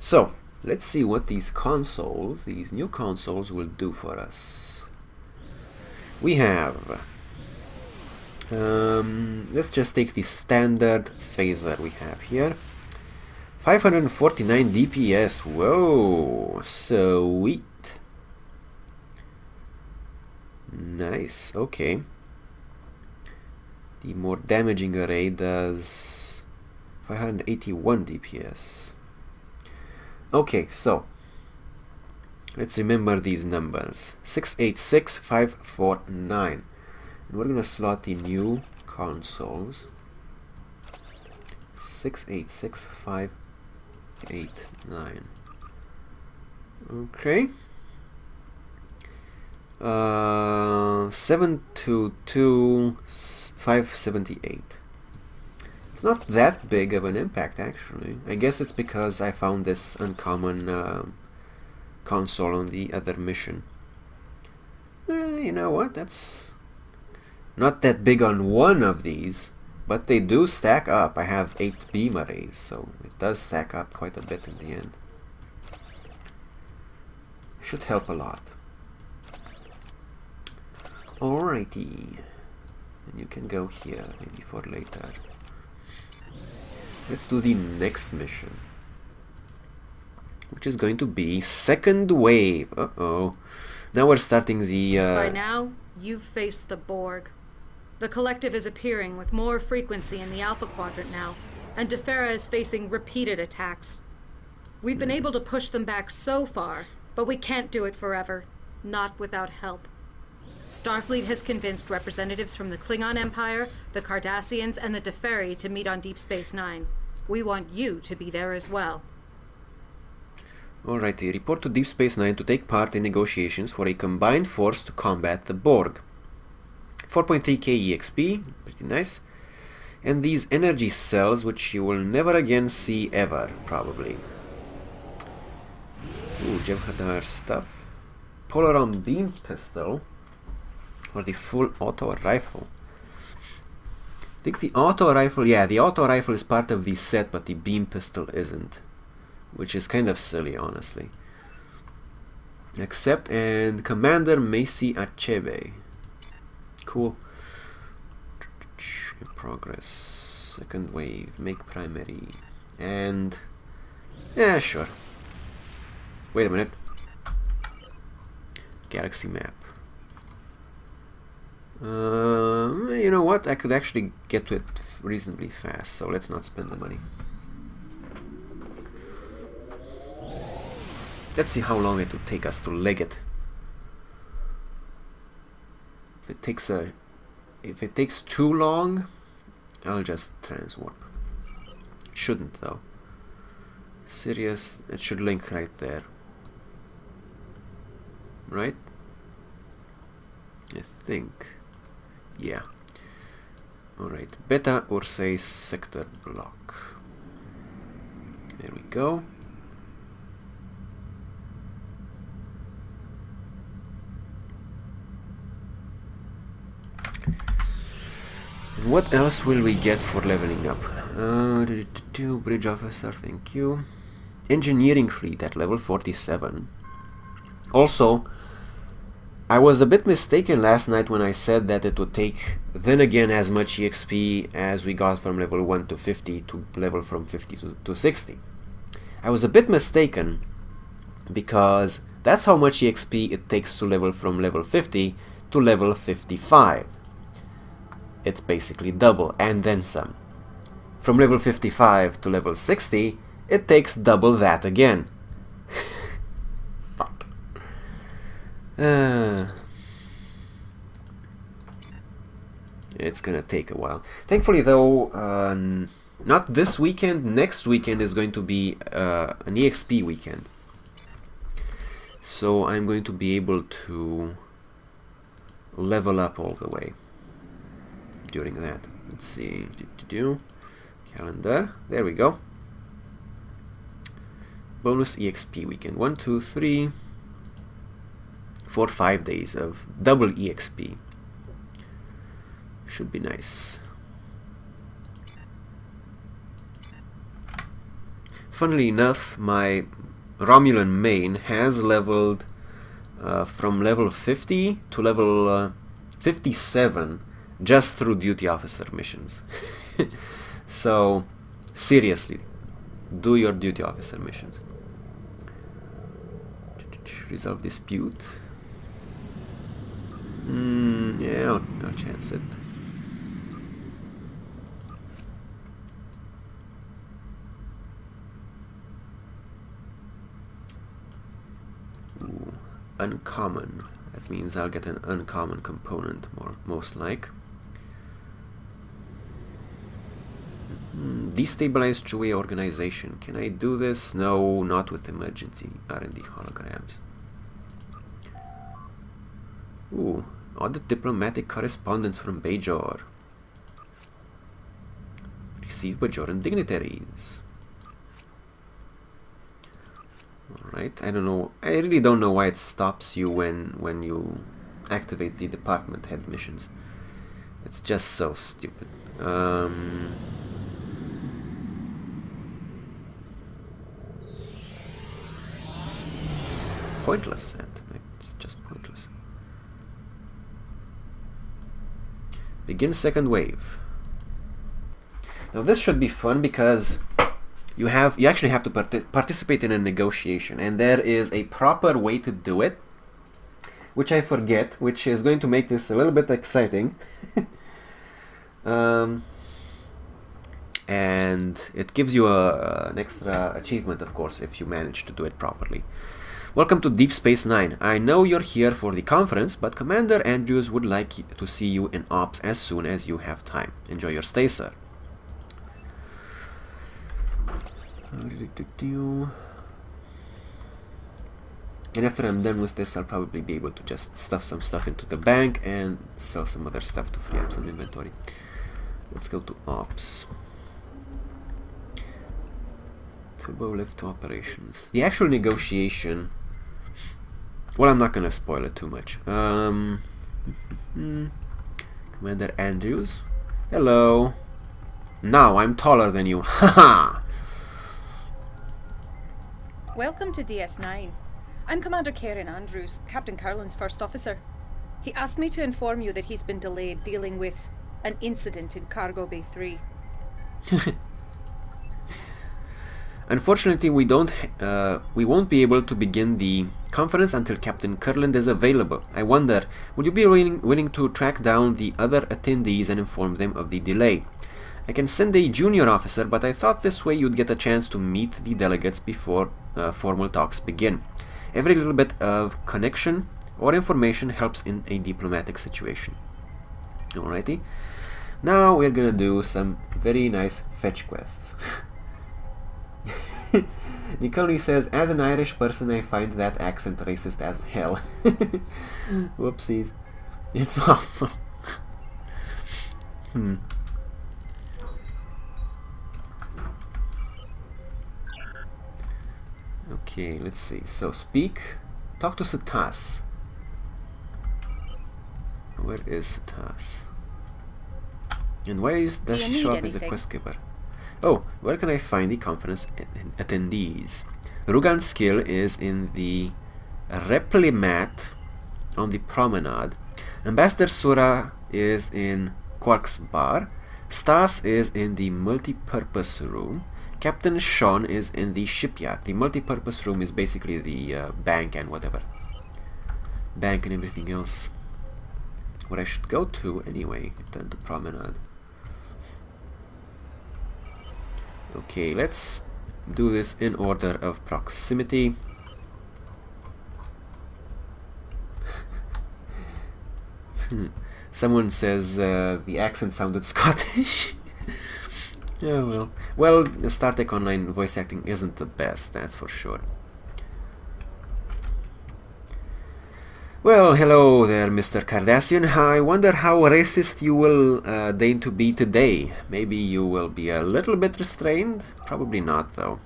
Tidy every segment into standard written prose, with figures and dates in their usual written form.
So let's see what these new consoles will do for us. We have let's just take the standard phaser we have here. 549 DPS. Whoa, sweet. Nice, okay. The more damaging array does 581 DPS. Okay, so let's remember these numbers. 686549. And we're gonna slot the new consoles. 686589. Okay. 722578. It's not that big of an impact, actually. I guess it's because I found this uncommon console on the other mission. You know what? That's not that big on one of these, but they do stack up. I have 8 beam arrays, so it does stack up quite a bit in the end. Should help a lot. Alrighty. And you can go here, maybe for later. Let's do the next mission, which is going to be second wave. Uh-oh. Now we're starting the... By now, you've faced the Borg. The Collective is appearing with more frequency in the Alpha Quadrant now, and Defera is facing repeated attacks. We've been able to push them back so far, but we can't do it forever. Not without help. Starfleet has convinced representatives from the Klingon Empire, the Cardassians, and the Deferi to meet on Deep Space Nine. We want you to be there as well. Alrighty, report to Deep Space Nine to take part in negotiations for a combined force to combat the Borg. 4.3k EXP, pretty nice. And these energy cells, which you will never again see ever, probably. Ooh, Jem'Hadar stuff. Polaron beam pistol. Or the full auto rifle. I think the auto rifle, yeah, the auto rifle is part of the set, but the beam pistol isn't. Which is kind of silly, honestly. Accept, and Commander Macy Achebe. Cool. In progress. Second wave. Make primary. And... yeah, sure. Wait a minute. Galaxy map. You know what? I could actually get to it reasonably fast, so let's not spend the money. Let's see how long it would take us to leg it. If it takes too long, I'll just transwarp. Shouldn't though. Sirius, it should link right there. Right? I think. Yeah. Alright. Beta Ursay sector block. There we go. And what else will we get for leveling up? Bridge officer, thank you. Engineering fleet at level 47. Also, I was a bit mistaken last night when I said that it would take then again as much EXP as we got from level 1 to 50 to level from 50 to 60. I was a bit mistaken because that's how much EXP it takes to level from level 50 to level 55. It's basically double and then some. From level 55 to level 60, it takes double that again. Fuck. It's gonna take a while. Thankfully though, not this weekend, next weekend is going to be an EXP weekend. So I'm going to be able to level up all the way during that. Let's see. Calendar. There we go. Bonus EXP weekend. 1, 2, 3, 4, 5 days of double EXP. Should be nice. funnily enough, my Romulan main has leveled from level 50 to level 57 just through duty officer missions. So, seriously, do your duty officer missions. Resolve dispute. Yeah, I'll chance it. Ooh, uncommon. That means I'll get an uncommon component, most like. Destabilized Jue organization. Can I do this? No, not with emergency R&D holograms. Ooh, audit diplomatic correspondence from Bajor. Receive Bajoran dignitaries. Alright, I don't know. I really don't know why it stops you when you activate the department head missions. It's just so stupid. Pointless. It's just pointless. Begin second wave. Now this should be fun because you actually have to participate in a negotiation, and there is a proper way to do it, which I forget, which is going to make this a little bit exciting. And it gives you an extra achievement, of course, if you manage to do it properly. Welcome to Deep Space Nine. I know you're here for the conference, but Commander Andrews would like to see you in Ops as soon as you have time. Enjoy your stay, sir. And after I'm done with this, I'll probably be able to just stuff some stuff into the bank and sell some other stuff to free up some inventory. Let's go to Ops. Turbo lift operations. The actual negotiation... Well, I'm not gonna spoil it too much. Commander Andrews. Hello. Now I'm taller than you. Haha! Welcome to DS9. I'm Commander Karen Andrews, Captain Carlin's first officer. He asked me to inform you that he's been delayed dealing with an incident in Cargo Bay 3. Unfortunately, we won't be able to begin the conference until Captain Kurland is available. I wonder, would you be willing to track down the other attendees and inform them of the delay? I can send a junior officer, but I thought this way you'd get a chance to meet the delegates before formal talks begin. Every little bit of connection or information helps in a diplomatic situation. Alrighty. Now we're gonna do some very nice fetch quests. Nicole says, as an Irish person, I find that accent racist as hell. Whoopsies. It's awful. Okay, let's see. So, talk to Satas. Where is Satas? And why does she show up as a quest giver? Oh, where can I find the conference attendees? Rugan's skill is in the Replimat on the promenade. Ambassador Sura is in Quark's bar. Stas is in the multi-purpose room. Captain Sean is in the shipyard. The multi-purpose room is basically the bank and whatever. Bank and everything else. What I should go to anyway, then the promenade. Okay, let's do this in order of proximity. Someone says the accent sounded Scottish. Yeah, well, the Star Trek Online voice acting isn't the best, that's for sure. Well, hello there, Mr. Cardassian. I wonder how racist you will deign to be today. Maybe you will be a little bit restrained? Probably not, though.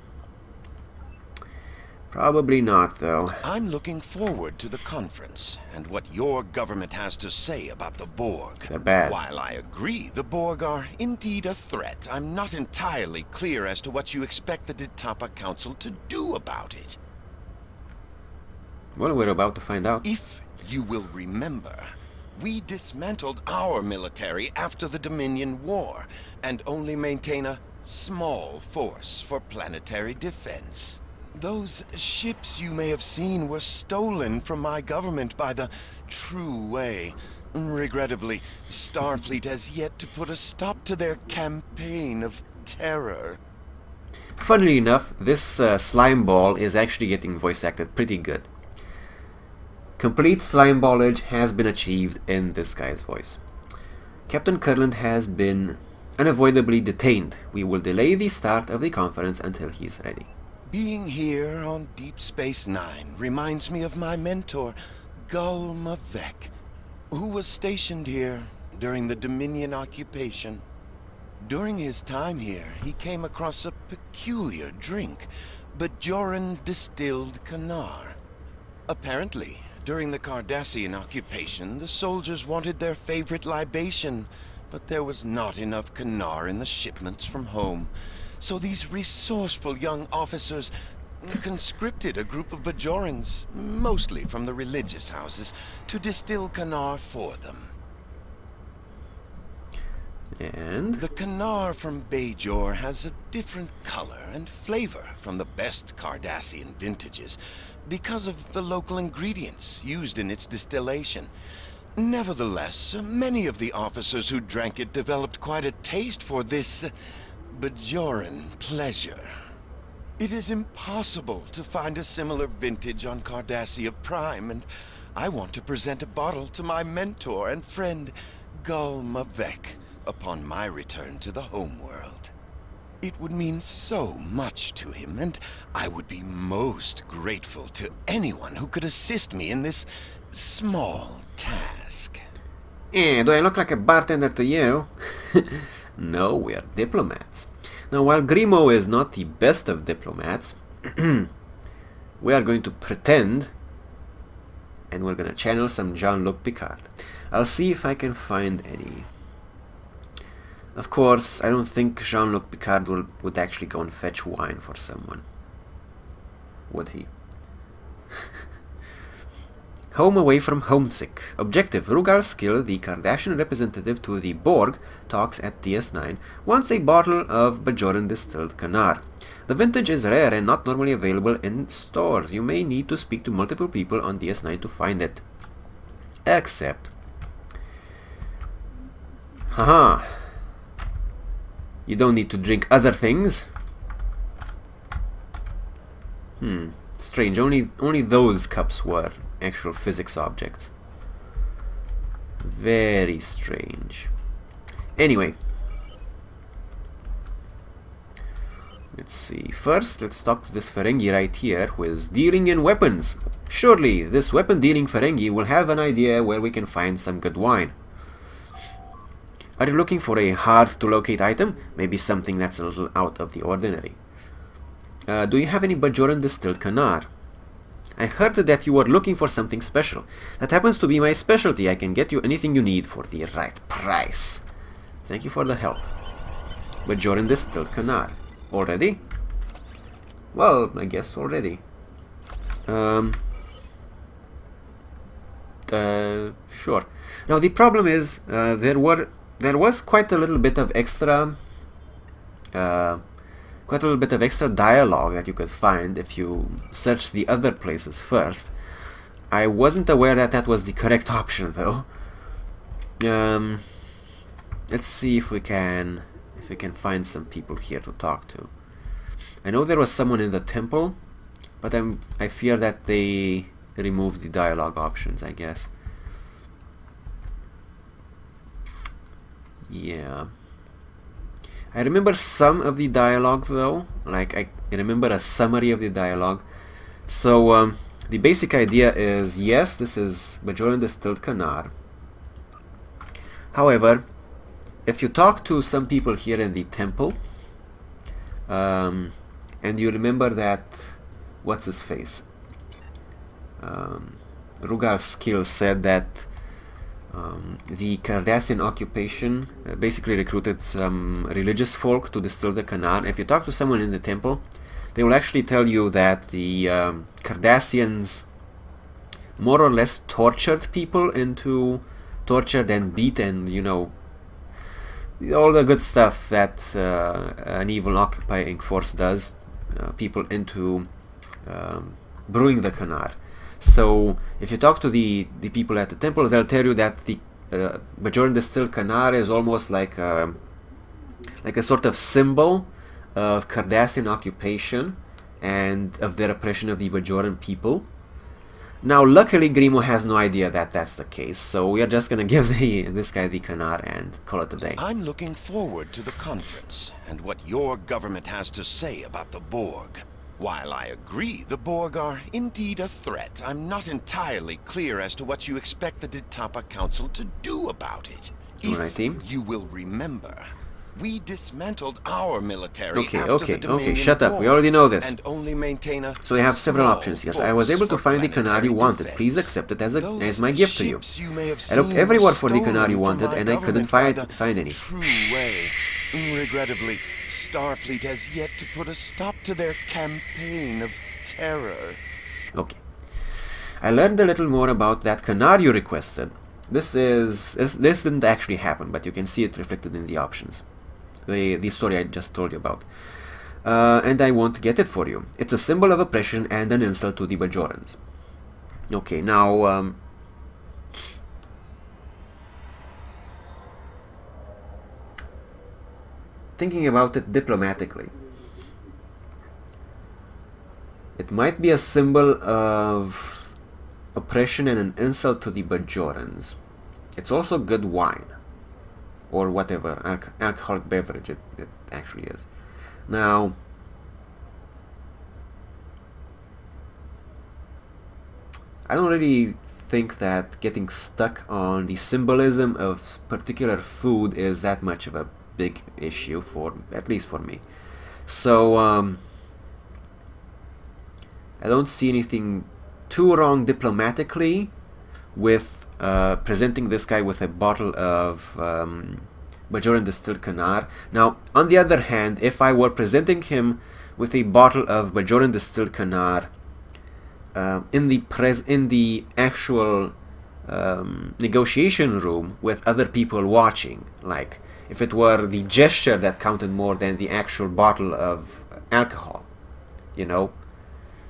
Probably not, though. I'm looking forward to the conference and what your government has to say about the Borg. They're bad. While I agree the Borg are indeed a threat, I'm not entirely clear as to what you expect the Ditapa Council to do about it. Well, we're about to find out. If you will remember, we dismantled our military after the Dominion War and only maintain a small force for planetary defense. Those ships you may have seen were stolen from my government by the true way. Regrettably, Starfleet has yet to put a stop to their campaign of terror. Funnily enough, this slime ball is actually getting voice acted pretty good. Complete slime ballage has been achieved in this guy's voice. Captain Kurland has been unavoidably detained. We will delay the start of the conference until he's ready. Being here on Deep Space Nine reminds me of my mentor, Gulmavek, who was stationed here during the Dominion occupation. During his time here, he came across a peculiar drink, Bajoran distilled Kanar. Apparently, during the Cardassian occupation, the soldiers wanted their favorite libation, but there was not enough Kanar in the shipments from home. So these resourceful young officers conscripted a group of Bajorans, mostly from the religious houses, to distill Kanar for them. And The Kanar from Bajor has a different color and flavor from the best Cardassian vintages because of the local ingredients used in its distillation. Nevertheless, many of the officers who drank it developed quite a taste for this Bajoran pleasure. It is impossible to find a similar vintage on Cardassia Prime, and I want to present a bottle to my mentor and friend, Gulmavek, upon my return to the homeworld. It would mean so much to him, and I would be most grateful to anyone who could assist me in this small task. do I look like a bartender to you? No, we are diplomats. Now, while Grimo is not the best of diplomats, we are going to pretend, and we're going to channel some Jean-Luc Picard. I'll see if I can find any. Of course, I don't think Jean-Luc Picard would actually go and fetch wine for someone. Would he? Home away from homesick. Objective: Rugal Skill, the Kardashian representative to the Borg, talks at DS9, wants a bottle of Bajoran distilled Kanar. The vintage is rare and not normally available in stores. You may need to speak to multiple people on DS9 to find it. Except... haha. You don't need to drink other things. Strange. Only those cups were actual physics objects. Very strange. Anyway. Let's see. First, let's talk to this Ferengi right here who is dealing in weapons. Surely, this weapon-dealing Ferengi will have an idea where we can find some good wine. Are you looking for a hard-to-locate item? Maybe something that's a little out of the ordinary. Do you have any Bajoran distilled Kanar? I heard that you were looking for something special. That happens to be my specialty. I can get you anything you need for the right price. Thank you for the help. Bajoran distilled Kanar. Already? Well, I guess already. Sure. Now the problem is there was quite a little bit of extra dialogue that you could find if you search the other places first. I wasn't aware that that was the correct option, though. Let's see if we can find some people here to talk to. I know there was someone in the temple, but I fear that they removed the dialogue options, I guess. Yeah. I remember some of the dialogue, though. Like, I remember a summary of the dialogue. So, the basic idea is, yes, this is Bajoran distilled Kanar. However, if you talk to some people here in the temple, and you remember that what's his face? Rugal Skill said that the Cardassian occupation basically recruited some religious folk to distill the Kanar. If you talk to someone in the temple, they will actually tell you that the Cardassians more or less tortured people into tortured and beaten, you know, all the good stuff that an evil occupying force does people into brewing the Kanar. So if you talk to the people at the temple, they'll tell you that the Bajoran distilled Kanar is almost like a sort of symbol of Cardassian occupation and of the repression of the Bajoran people. Now, luckily, Grimo has no idea that that's the case, so we are just gonna give this guy the Kanar and call it a day. I'm looking forward to the conference and what your government has to say about the Borg. While I agree the Borg are indeed a threat, I'm not entirely clear as to what you expect the Ditapa Council to do about it. Alright, team. You will remember, we dismantled our military Okay, after okay, the Dominion okay, shut up, we War, already know this. and only maintain a So we have several small options. Yes, I was force able to for find the Kanar planetary you wanted. defense. Please accept it as Those my gift to you. ships you may have I looked seen everywhere were for the Kanar you stolen wanted, from and my I couldn't government by find the any. true way. Regrettably, Starfleet has yet to put a stop to their campaign of terror. Okay. I learned a little more about that Kanar you requested. This didn't actually happen, but you can see it reflected in the options. The story I just told you about. And I won't get it for you. It's a symbol of oppression and an insult to the Bajorans. Okay, now... thinking about it diplomatically. It might be a symbol of oppression and an insult to the Bajorans. It's also good wine. Or whatever alcoholic beverage it actually is. Now, I don't really think that getting stuck on the symbolism of particular food is that much of a big issue, at least for me. So I don't see anything too wrong diplomatically with presenting this guy with a bottle of Bajoran distilled Kanar. Now, on the other hand, if I were presenting him with a bottle of Bajoran distilled Kanar in the actual negotiation room with other people watching, like if it were the gesture that counted more than the actual bottle of alcohol, you know.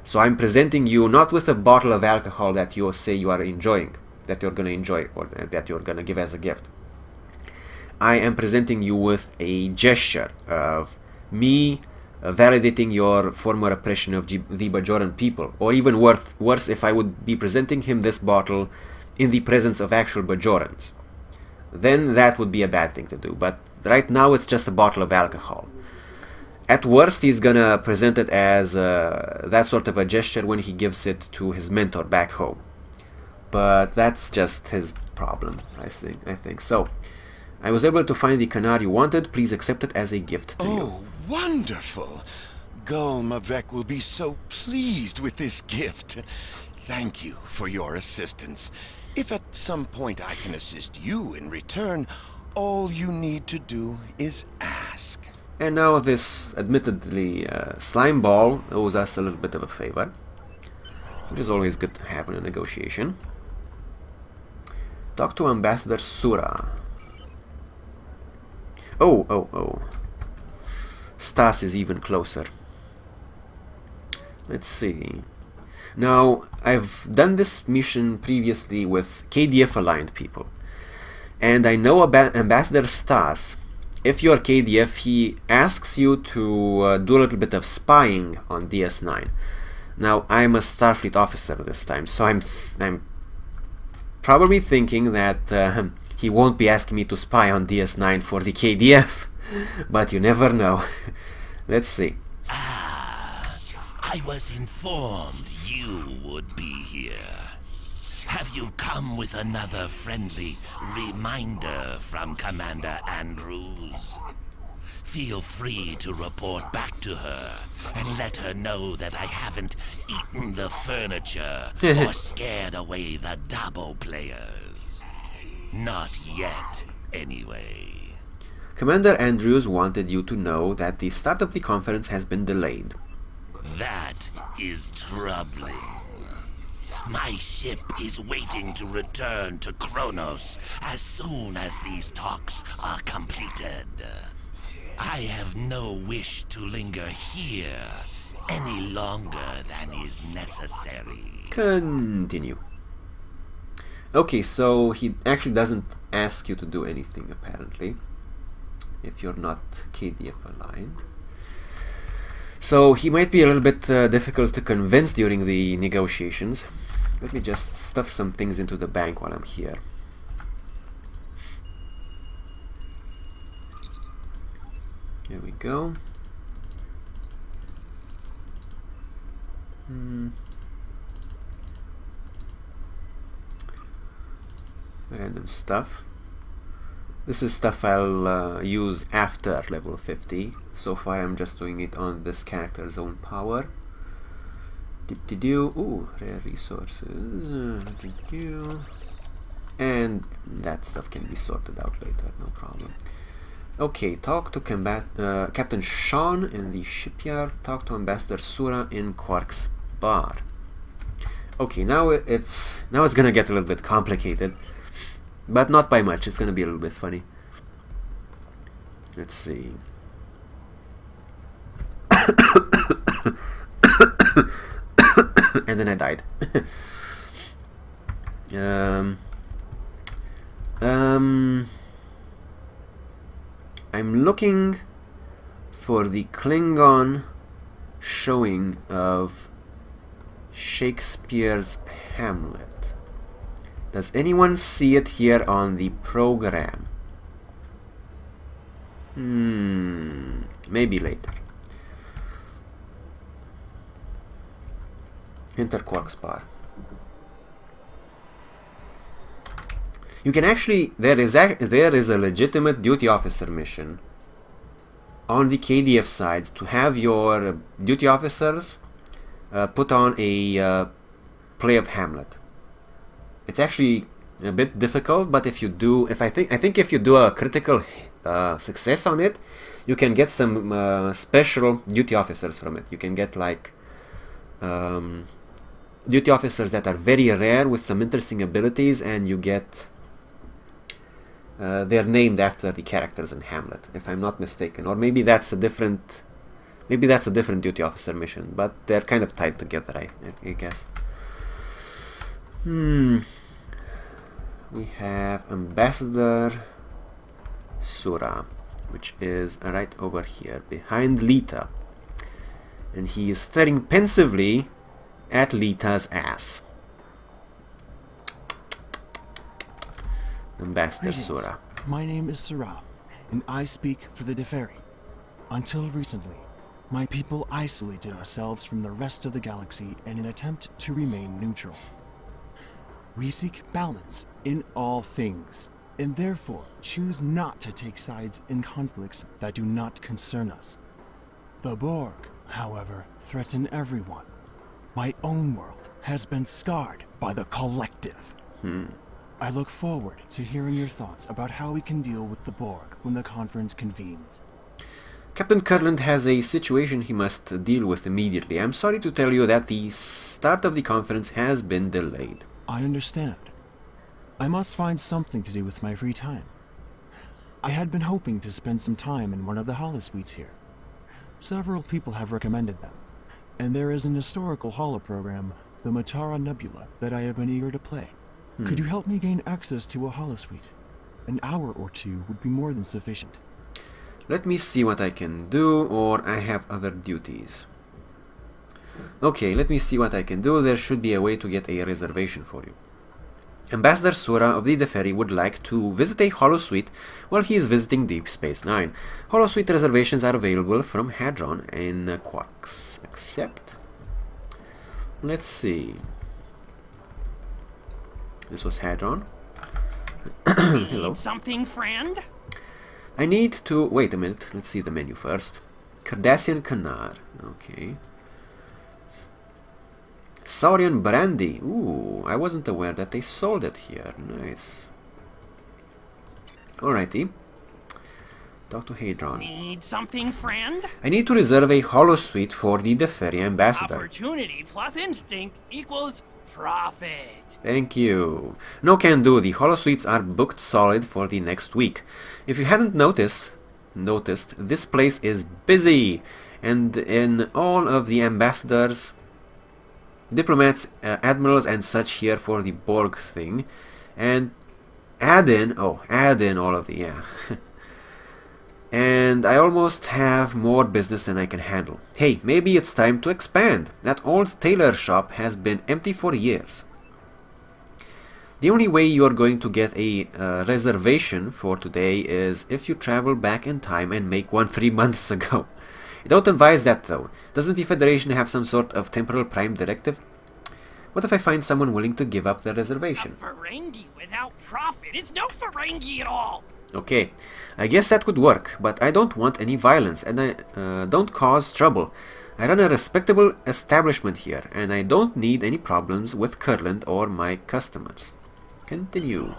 So I'm presenting you not with a bottle of alcohol that you say you are enjoying, that you're going to enjoy, or that you're going to give as a gift. I am presenting you with a gesture of me validating your former oppression of the Bajoran people, or even worse if I would be presenting him this bottle in the presence of actual Bajorans. Then that would be a bad thing to do, but right now it's just a bottle of alcohol. At worst, he's gonna present it as that sort of a gesture when he gives it to his mentor back home. But that's just his problem, I think. So, I was able to find the Kanar you wanted. Please accept it as a gift to you. Oh, wonderful! Gul Mavek will be so pleased with this gift. Thank you for your assistance. If at some point I can assist you in return, all you need to do is ask. And now this, admittedly, slime ball owes us a little bit of a favor, which is always good to have in a negotiation. Talk to Ambassador Sura. Oh. Stas is even closer. Let's see. Now, I've done this mission previously with KDF-aligned people. And I know Ambassador Stas, if you're KDF, he asks you to do a little bit of spying on DS9. Now, I'm a Starfleet officer this time, so I'm probably thinking that he won't be asking me to spy on DS9 for the KDF, but you never know. Let's see. I was informed you would be here. Have you come with another friendly reminder from Commander Andrews? Feel free to report back to her and let her know that I haven't eaten the furniture or scared away the Dabo players. Not yet, anyway. Commander Andrews wanted you to know that the start of the conference has been delayed. That is troubling. My ship is waiting to return to Kronos as soon as these talks are completed. I have no wish to linger here any longer than is necessary. Continue. Okay, so he actually doesn't ask you to do anything, apparently, if you're not KDF aligned. So he might be a little bit difficult to convince during the negotiations. Let me just stuff some things into the bank while I'm here. Here we go. Random stuff. This is stuff I'll use after level 50. So far I'm just doing it on this character's own power. Dip-de-doo. Ooh, rare resources. Thank you. And that stuff can be sorted out later, no problem. Okay, talk to Captain Sean in the shipyard. Talk to Ambassador Sura in Quark's bar. Okay, now it's gonna get a little bit complicated, but not by much. It's gonna be a little bit funny. Let's see. And then I died. I'm looking for the Klingon showing of Shakespeare's Hamlet. Does anyone see it here on the program? Maybe later. Enter Quark's bar. You can actually, there is a legitimate duty officer mission on the KDF side to have your duty officers put on a play of Hamlet. It's actually a bit difficult, but if you do, I think if you do a critical success on it, you can get some special duty officers from it. You can get like duty officers that are very rare with some interesting abilities, and you get they're named after the characters in Hamlet, if I'm not mistaken, or maybe that's a different duty officer mission, but they're kind of tied together, I guess. We have Ambassador Sura, which is right over here behind Lita, and he is staring pensively at Lita's ass. Ambassador Sura. My name is Sura, and I speak for the Deferi. Until recently, my people isolated ourselves from the rest of the galaxy in an attempt to remain neutral. We seek balance in all things, and therefore choose not to take sides in conflicts that do not concern us. The Borg, however, threaten everyone. My own world has been scarred by the Collective. I look forward to hearing your thoughts about how we can deal with the Borg when the conference convenes. Captain Kurland has a situation he must deal with immediately. I'm sorry to tell you that the start of the conference has been delayed. I understand. I must find something to do with my free time. I had been hoping to spend some time in one of the holosuites here. Several people have recommended them, and there is an historical holoprogram, the Matara Nebula, that I have been eager to play. Could you help me gain access to a holosuite? An hour or two would be more than sufficient. Let me see what I can do, or I have other duties. Okay, let me see what I can do. There should be a way to get a reservation for you. Ambassador Sura of the Deferi would like to visit a holosuite while he is visiting Deep Space Nine. Holosuite reservations are available from Hadron in Quarks. Accept. Let's see. This was Hadron. Hello. Need something, friend? I need to... Wait a minute. Let's see the menu first. Cardassian Canar. Okay. Saurian Brandy. Ooh, I wasn't aware that they sold it here. Nice. Alrighty. Talk to Hadron. Need something, friend? I need to reserve a holosuite for the Deferi ambassador. Opportunity plus instinct equals profit. Thank you. No can do. The holosuites are booked solid for the next week. If you hadn't noticed, this place is busy, and in all of the ambassadors, diplomats, admirals, and such here for the Borg thing, and add in all of the and I almost have more business than I can handle. Hey, maybe it's time to expand. That old tailor shop has been empty for years. The only way you're going to get a reservation for today is if you travel back in time and make one 3 months ago. I don't advise that though. Doesn't the Federation have some sort of temporal prime directive? What if I find someone willing to give up their reservation? A Ferengi without profit is no Ferengi at all. Okay, I guess that could work, but I don't want any violence, and I don't cause trouble. I run a respectable establishment here, and I don't need any problems with Kurland or my customers. Continue.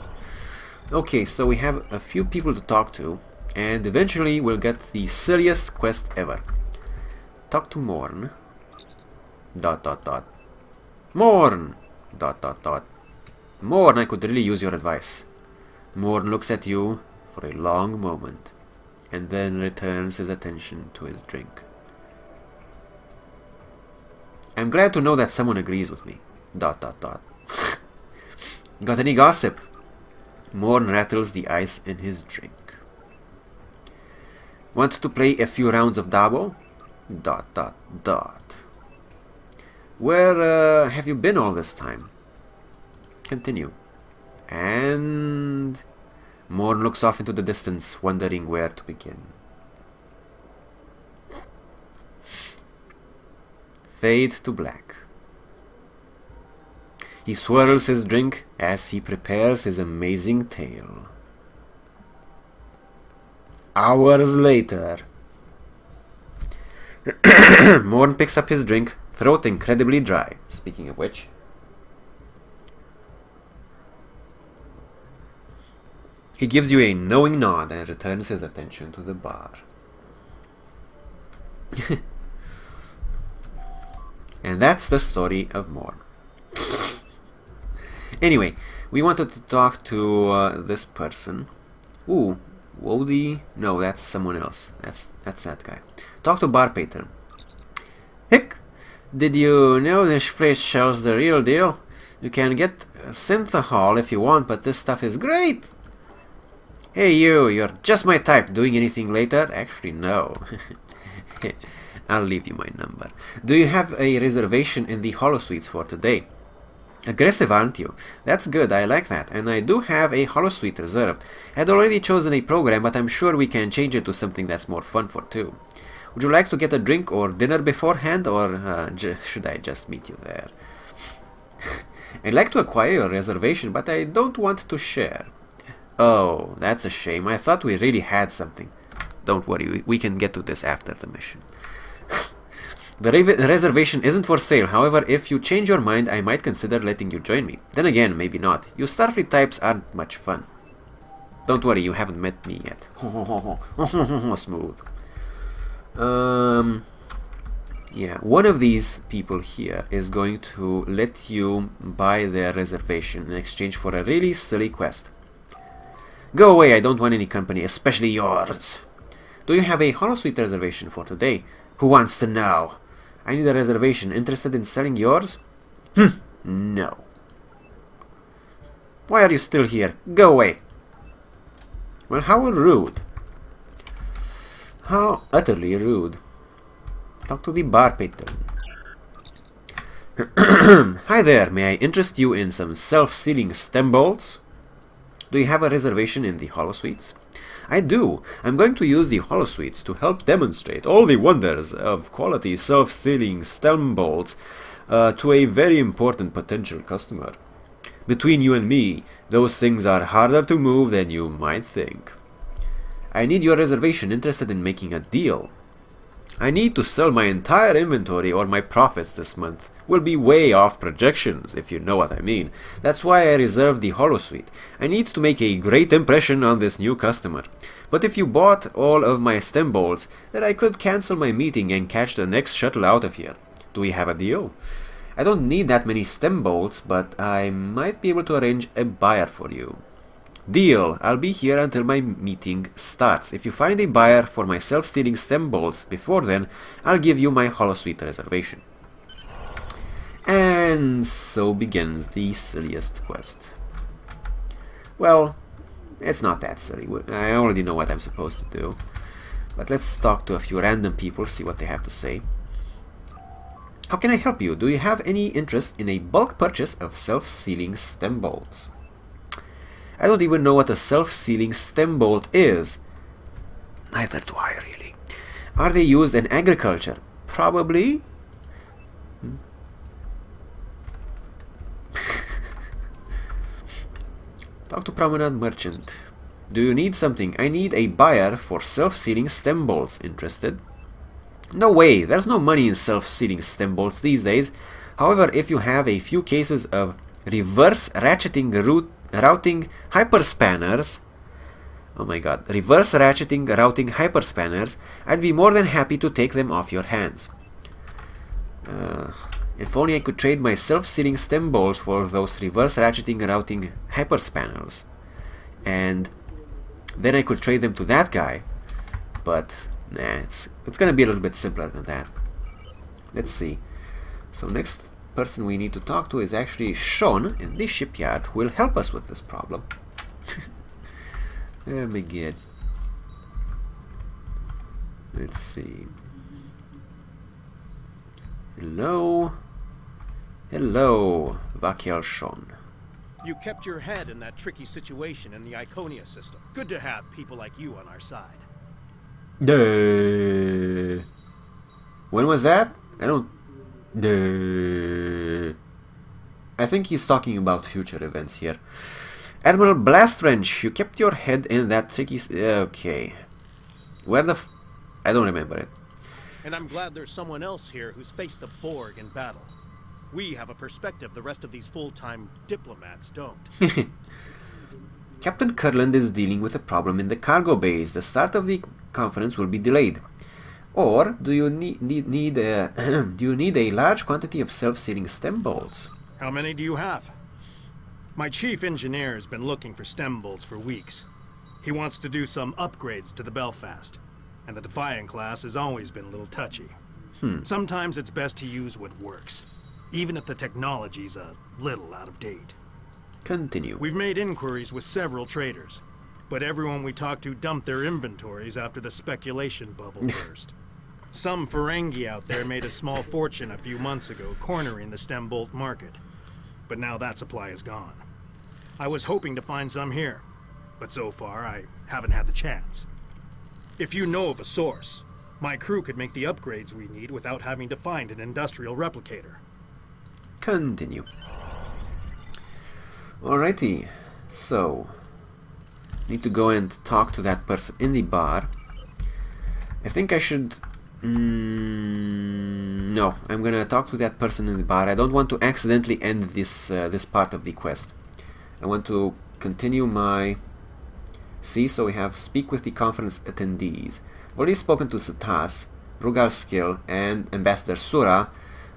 Okay, so we have a few people to talk to, and eventually we'll get the silliest quest ever. Talk to Morn. ... Morn! ... Morn, I could really use your advice. Morn looks at you for a long moment, and then returns his attention to his drink. I'm glad to know that someone agrees with me. ... Got any gossip? Morn rattles the ice in his drink. Want to play a few rounds of Dabo? ... Where have you been all this time? Continue. And... Morn looks off into the distance, wondering where to begin. Fade to black. He swirls his drink as he prepares his amazing tale. Hours later. Morn picks up his drink, throat incredibly dry. Speaking of which... He gives you a knowing nod and returns his attention to the bar. And that's the story of Morn. Anyway, we wanted to talk to this person. Ooh, Wody? No, that's someone else. That's that guy. Talk to bar patron. Hick, did you know this place sells the real deal? You can get synthahol if you want, but this stuff is great. Hey you're just my type. Doing anything later? Actually, no. I'll leave you my number. Do you have a reservation in the holosuites for today? Aggressive, aren't you? That's good, I like that. And I do have a holosuite reserved. I'd already chosen a program, but I'm sure we can change it to something that's more fun for two. Would you like to get a drink or dinner beforehand, or should I just meet you there? I'd like to acquire your reservation, but I don't want to share. Oh, that's a shame. I thought we really had something. Don't worry, we can get to this after the mission. The reservation isn't for sale. However, if you change your mind, I might consider letting you join me. Then again, maybe not. You Starfleet types aren't much fun. Don't worry, you haven't met me yet. Smooth. Yeah, one of these people here is going to let you buy their reservation in exchange for a really silly quest. Go away, I don't want any company, especially yours. Do you have a holosuite reservation for today? Who wants to know? I need a reservation. Interested in selling yours? No. Why are you still here? Go away. Well, how rude. How utterly rude. Talk to the bar patron. Hi there, may I interest you in some self-sealing stem bolts? Do you have a reservation in the holosuites? I do. I'm going to use the holosuites to help demonstrate all the wonders of quality self-sealing stem bolts to a very important potential customer. Between you and me, those things are harder to move than you might think. I need your reservation. Interested in making a deal. I need to sell my entire inventory or my profits this month will be way off projections, if you know what I mean. That's why I reserved the holosuite. I need to make a great impression on this new customer. But if you bought all of my stem bolts, then I could cancel my meeting and catch the next shuttle out of here. Do we have a deal? I don't need that many stem bolts, but I might be able to arrange a buyer for you. Deal. I'll be here until my meeting starts. If you find a buyer for my self-stealing stem bolts before then, I'll give you my holosuite reservation. And so begins the silliest quest. Well, it's not that silly. I already know what I'm supposed to do. But let's talk to a few random people, see what they have to say. How can I help you? Do you have any interest in a bulk purchase of self-sealing stem bolts? I don't even know what a self-sealing stem bolt is. Neither do I, really. Are they used in agriculture? Probably. Talk to Promenade Merchant. Do you need something? I need a buyer for self-sealing stem bolts. Interested? No way, there's no money in self-sealing stem bolts these days. However, if you have a few cases of reverse ratcheting routing hyperspanners, oh my god, reverse ratcheting routing hyperspanners, I'd be more than happy to take them off your hands. If only I could trade my self-sealing stem bolts for those reverse ratcheting routing hyperspanners. And then I could trade them to that guy. But nah, it's gonna be a little bit simpler than that. Let's see. So next person we need to talk to is actually Sean in the shipyard, who will help us with this problem. Oh my god. Let's see. Hello. Hello, Vakiel Sean. You kept your head in that tricky situation in the Iconia system. Good to have people like you on our side. When was that? I don't... I think he's talking about future events here. Admiral Blastwrench, you kept your head in that tricky... Okay. Where the I don't remember it. And I'm glad there's someone else here who's faced the Borg in battle. We have a perspective the rest of these full-time diplomats don't. Captain Kurland is dealing with a problem in the cargo bays. The start of the conference will be delayed. Or do you need a large quantity of self-sealing stem bolts? How many do you have? My chief engineer has been looking for stem bolts for weeks. He wants to do some upgrades to the Belfast, and the Defiant class has always been a little touchy. Sometimes it's best to use what works, even if the technology's a little out of date. Continue. We've made inquiries with several traders, but everyone we talked to dumped their inventories after the speculation bubble burst. Some Ferengi out there made a small fortune a few months ago cornering the stem bolt market, but now that supply is gone. I was hoping to find some here, but so far I haven't had the chance. If you know of a source, my crew could make the upgrades we need without having to find an industrial replicator. Continue. Alrighty, so need to go and talk to that person in the bar. I think I should... no, I'm gonna talk to that person in the bar. I don't want to accidentally end this this part of the quest. I want to continue my... See, so we have speak with the conference attendees. I've already spoken to Satas, Rugal Skill, and Ambassador Sura.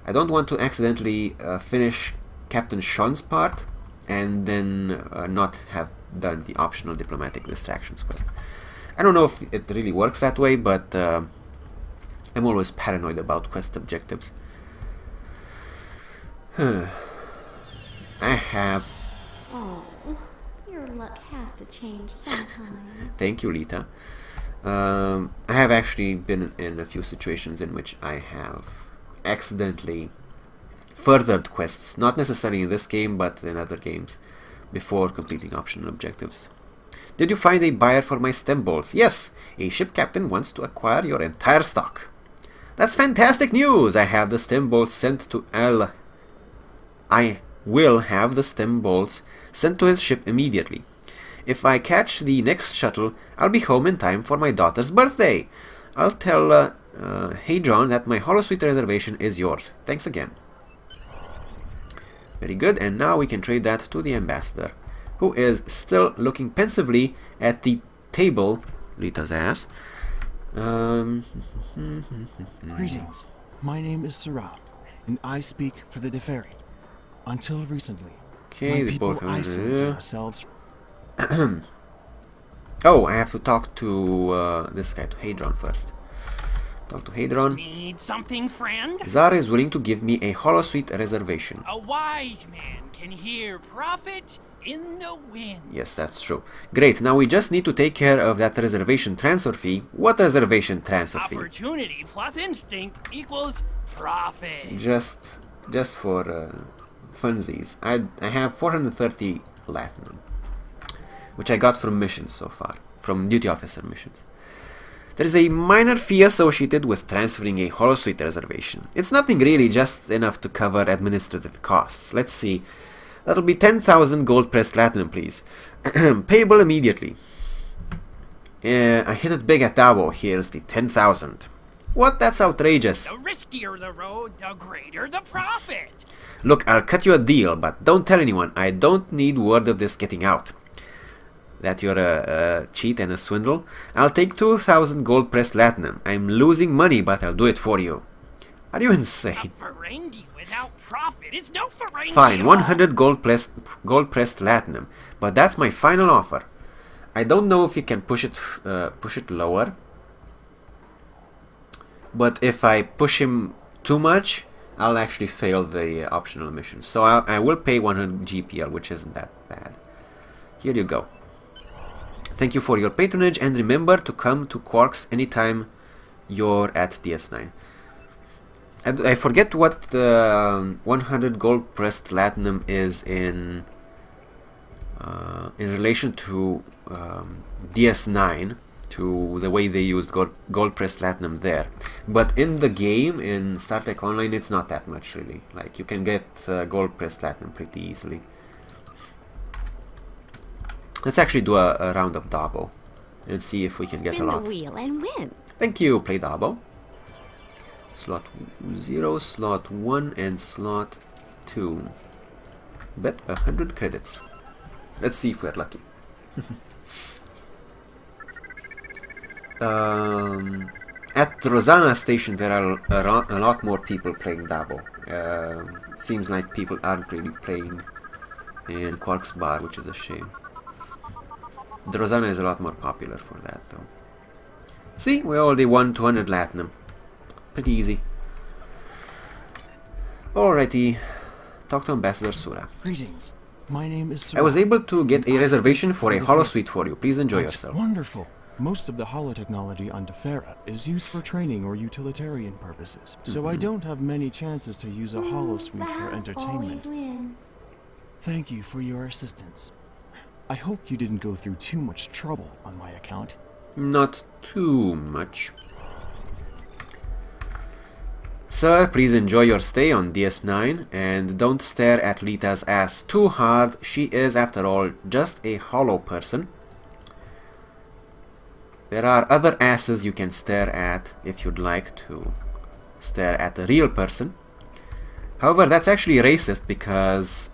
I don't want to accidentally finish Captain Sean's part and then not have done the optional diplomatic distractions quest. I don't know if it really works that way, but I'm always paranoid about quest objectives. I have... Oh, your luck has to change sometime. Thank you, Lita. I have actually been in a few situations in which I have accidentally furthered quests, not necessarily in this game, but in other games, before completing optional objectives. Did you find a buyer for my stem bolts? Yes, a ship captain wants to acquire your entire stock. That's fantastic news! I have the stem bolts sent to I will have the stem bolts sent to his ship immediately. if I catch the next shuttle, I'll be home in time for my daughter's birthday. I'll tell Hadron that my holosuite reservation is yours. Thanks again. Very good, and now we can trade that to the ambassador, who is still looking pensively at the table. Lita's ass. Greetings. My name is Sarah, and I speak for the Deferi. Until recently, Okay, my they people both isolated ourselves. Oh, I have to talk to this guy, to Hadron first. Talk to Hadron. Need something, friend? Zara is willing to give me a holosuite reservation. A wise man can hear profit in the wind. Yes, that's true. Great, now we just need to take care of that reservation transfer fee. What reservation transfer fee? Opportunity plus instinct equals profit. Just for funsies. I have 430 Latinum, which I got from missions so far, from duty officer missions. There is a minor fee associated with transferring a holosuite reservation. It's nothing really, just enough to cover administrative costs. Let's see. That'll be 10,000 gold pressed platinum, please. Payable immediately. I hit it big at Dabo. Here's the 10,000. What? That's outrageous. The riskier the road, the greater the profit. Look, I'll cut you a deal, but don't tell anyone. I don't need word of this getting out. That you're a cheat and a swindle. I'll take 2,000 gold pressed platinum. I'm losing money, but I'll do it for you. Are you insane? A Ferengi without profit is no Ferengi. Fine, at 100 gold pressed platinum, but that's my final offer. I don't know if you can push it lower, but if I push him too much, I'll actually fail the optional mission. So I will pay 100 GPL, which isn't that bad. Here you go. Thank you for your patronage, and remember to come to Quarks anytime you're at DS9. I forget what the 100 gold pressed platinum is in relation to DS9, to the way they used gold pressed platinum there. But in the game, in Star Trek Online, it's not that much really. Like, you can get gold pressed platinum pretty easily. Let's actually do a round of Dabo and see if we can get a lot. Spin the wheel and win. Thank you, play Dabo. Slot 0, slot 1, and slot 2. Bet 100 credits. Let's see if we're lucky. At the Rosanna station, there are a lot more people playing Dabo. Seems like people aren't really playing in Quark's Bar, which is a shame. The Rosanna is a lot more popular for that, though. See, we already won 200 Latinum. Pretty easy. Alrighty. Talk to Ambassador Sura. Greetings. My name is Sarah. I was able to get a and I reservation speak for a the holosuite for you. Please enjoy That's yourself. wonderful. Most of the holotechnology on Defera is used for training or utilitarian purposes, so I don't have many chances to use a holosuite The for house entertainment. always wins. Thank you for your assistance. I hope you didn't go through too much trouble on my account. Not too much. Sir, please enjoy your stay on DS9 and don't stare at Lita's ass too hard. She is, after all, just a hollow person. There are other asses you can stare at if you'd like to stare at a real person. However, that's actually racist because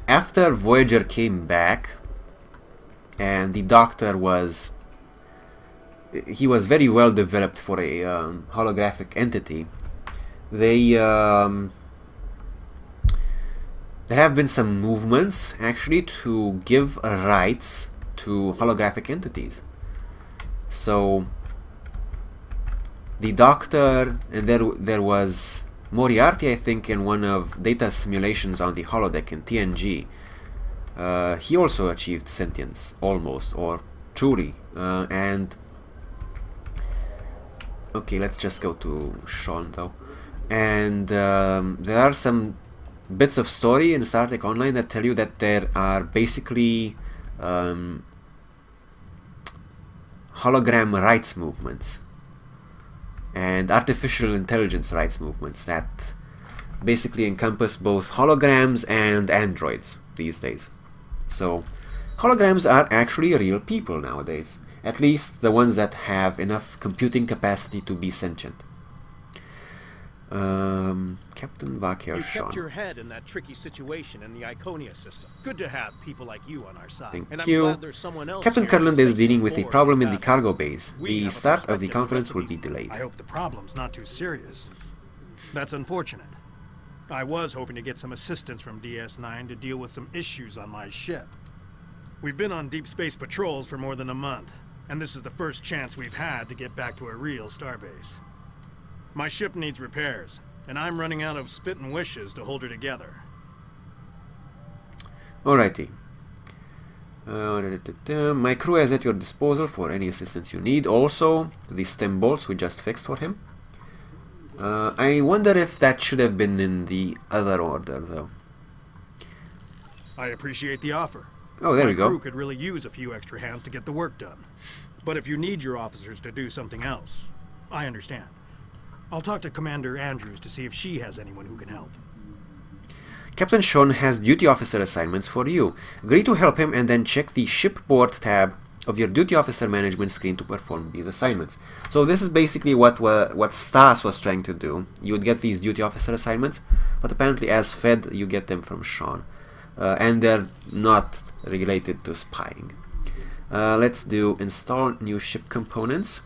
after Voyager came back and the Doctor was very well developed for a holographic entity, there have been some movements actually to give rights to holographic entities. So the Doctor, and there was Moriarty, I think, in one of Data's simulations on the holodeck in TNG. He also achieved sentience, almost, or truly. And okay, let's just go to Sean though. And there are some bits of story in Star Trek Online that tell you that there are basically hologram rights movements and artificial intelligence rights movements that basically encompass both holograms and androids these days. So, holograms are actually real people nowadays. At least the ones that have enough computing capacity to be sentient. Captain Vaker You Sean. kept your head in that tricky situation in the Iconia system. Good to have people like you on our side. Thank And I'm you. glad there's someone else Captain here Carland who's is dealing facing with a more problem than in the that. cargo base. We The have a start of the perspective conference rest will of be these- delayed. I hope the problem's not too serious. That's unfortunate. I was hoping to get some assistance from DS9 to deal with some issues on my ship. We've been on deep space patrols for more than a month, and this is the first chance we've had to get back to a real starbase. My ship needs repairs, and I'm running out of spit and wishes to hold her together. Alrighty. My crew is at your disposal for any assistance you need. Also, the stem bolts we just fixed for him. I wonder if that should have been in the other order, though. I appreciate the offer. Oh, there we My go. crew could really use a few extra hands to get the work done. But if you need your officers to do something else, I understand. I'll talk to Commander Andrews to see if she has anyone who can help. Captain Sean has duty officer assignments for you. Agree to help him and then check the shipboard tab of your duty officer management screen to perform these assignments. So this is basically what Stas was trying to do. You would get these duty officer assignments, but apparently as fed you get them from Sean. And they're not related to spying. Let's do install new ship components.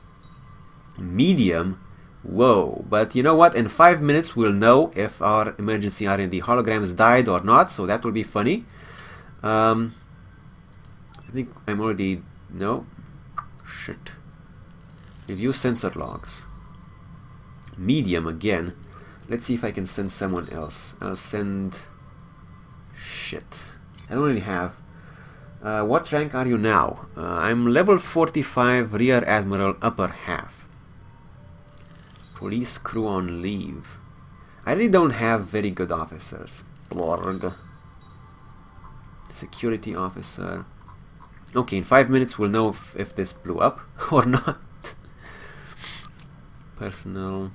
Medium. Whoa, but you know what? In 5 minutes we'll know if our emergency R&D holograms died or not, so that will be funny. I think I'm already... no. Shit. Review sensor logs. Medium again. Let's see if I can send someone else. I'll send... shit. I don't really have... what rank are you now? I'm level 45, Rear Admiral, upper half. Police crew on leave. I really don't have very good officers. Blorg. Security officer. Okay, in 5 minutes we'll know if this blew up or not. Personal.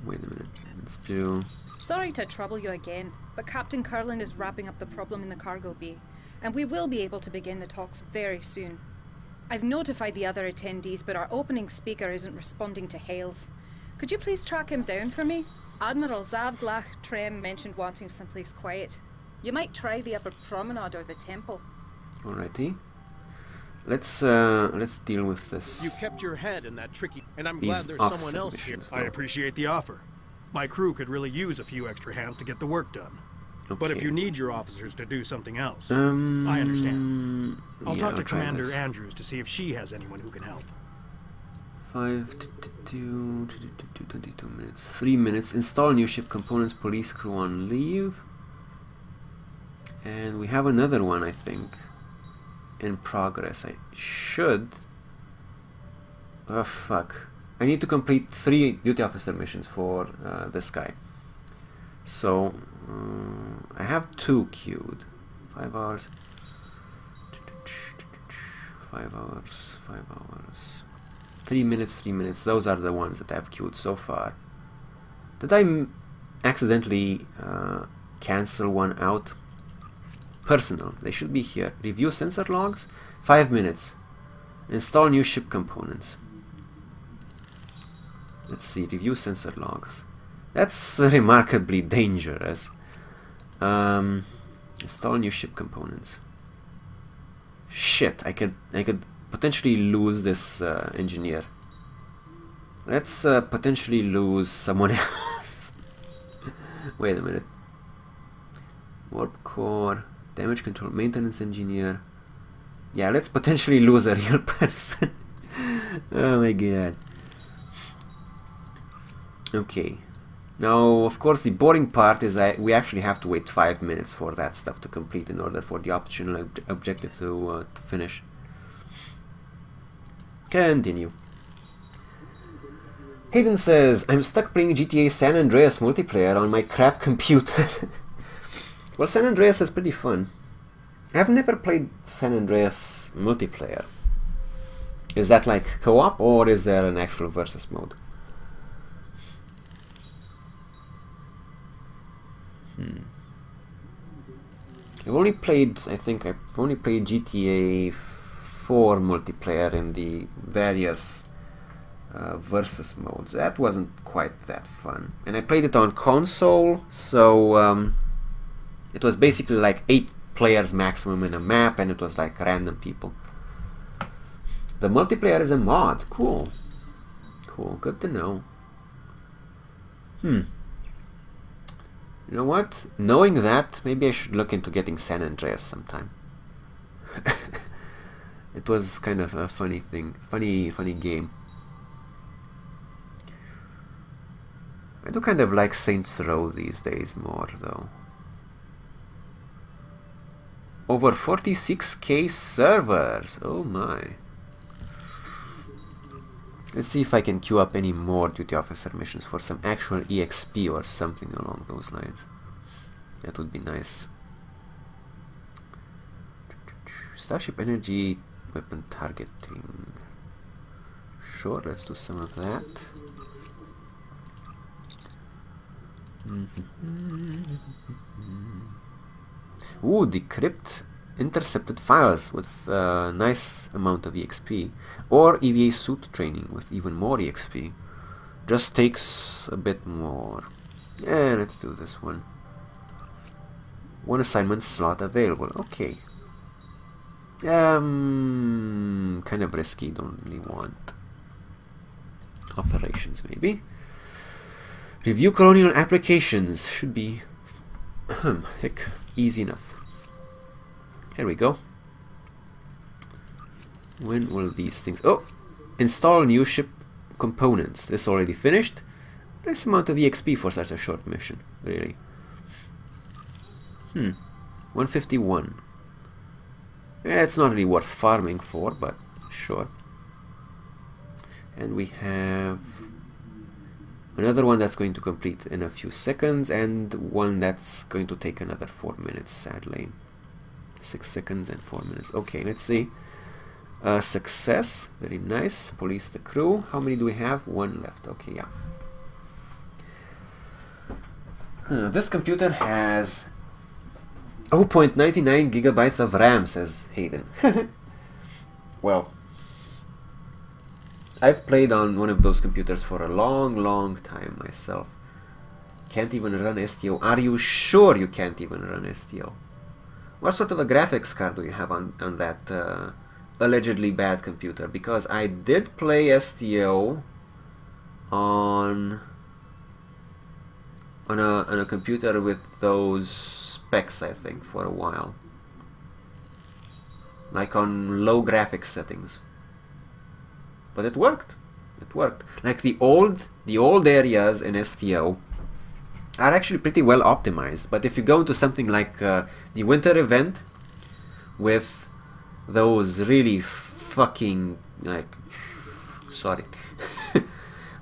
Wait a minute. Let's do... Sorry to trouble you again, but Captain Curlin is wrapping up the problem in the cargo bay, and we will be able to begin the talks very soon. I've notified the other attendees, but our opening speaker isn't responding to hails. Could you please track him down for me? Admiral Zavglach Trem mentioned wanting someplace quiet. You might try the upper promenade or the temple. Alrighty. Let's deal with this. You kept your head in that tricky... and I'm These glad there's someone officer else here. missions, I though. appreciate the offer. My crew could really use a few extra hands to get the work done. But if Okay. you need your officers to do something else, I understand. I'll yeah, talk to try Commander this. Andrews to see if she has anyone who can help. 22 minutes. 3 minutes. Install new ship components. Police crew on leave. And we have another one, I think, in progress. I should... oh, fuck. I need to complete 3 duty officer missions for this guy. So, I have 2 queued. 5 hours. 5 hours. 5 hours. 3 minutes, 3 minutes. Those are the ones that I've queued so far. Did I accidentally cancel one out? Personal. They should be here. Review sensor logs. 5 minutes. Install new ship components. Let's see. Review sensor logs. That's remarkably dangerous. Install new ship components. Shit, I could potentially lose this engineer. Let's potentially lose someone else. Wait a minute. Warp core, damage control, maintenance engineer. Yeah, let's potentially lose a real person. Oh my god. Okay. Now, of course, the boring part is that we actually have to wait 5 minutes for that stuff to complete in order for the optional objective to finish. Continue. Hayden says, I'm stuck playing GTA San Andreas multiplayer on my crap computer. Well, San Andreas is pretty fun. I've never played San Andreas multiplayer. Is that like co-op or is there an actual versus mode? I think I've only played GTA 4 multiplayer in the various versus modes. That wasn't quite that fun. And I played it on console, so it was basically like 8 players maximum in a map, and it was like random people. The multiplayer is a mod. Cool. Cool, good to know. You know what? Knowing that, maybe I should look into getting San Andreas sometime. It was kind of a funny thing. Funny game. I do kind of like Saints Row these days more, though. Over 46k servers! Oh my. Let's see if I can queue up any more duty officer missions for some actual EXP or something along those lines. That would be nice. Starship energy weapon targeting. Sure, let's do some of that. Ooh, decrypt intercepted files with a nice amount of EXP, or EVA suit training with even more EXP. Just takes a bit more. Yeah, let's do this one. One assignment slot available. Okay. Kind of risky, don't really want. Operations, maybe. Review colonial applications. Should be heck, easy enough. Here we go. When will these things... Oh! Install new ship components. This already finished. Nice amount of EXP for such a short mission, really. 151. Yeah, it's not really worth farming for, but sure. And we have another one that's going to complete in a few seconds, and one that's going to take another 4 minutes, sadly. 6 seconds and 4 minutes. Okay, let's see. Success, very nice. Police the crew. How many do we have? 1 left. Okay, yeah. This computer has 0.99 gigabytes of RAM, says Hayden. Well, I've played on one of those computers for a long time myself. Can't even run STO. Are you sure you can't even run STO? What sort of a graphics card do you have on that allegedly bad computer? Because I did play STO on a computer with those specs, I think, for a while. Like on low graphics settings. But it worked. It worked. Like the old areas in STO are actually pretty well optimized, but if you go into something like the winter event with those really fucking, like, sorry,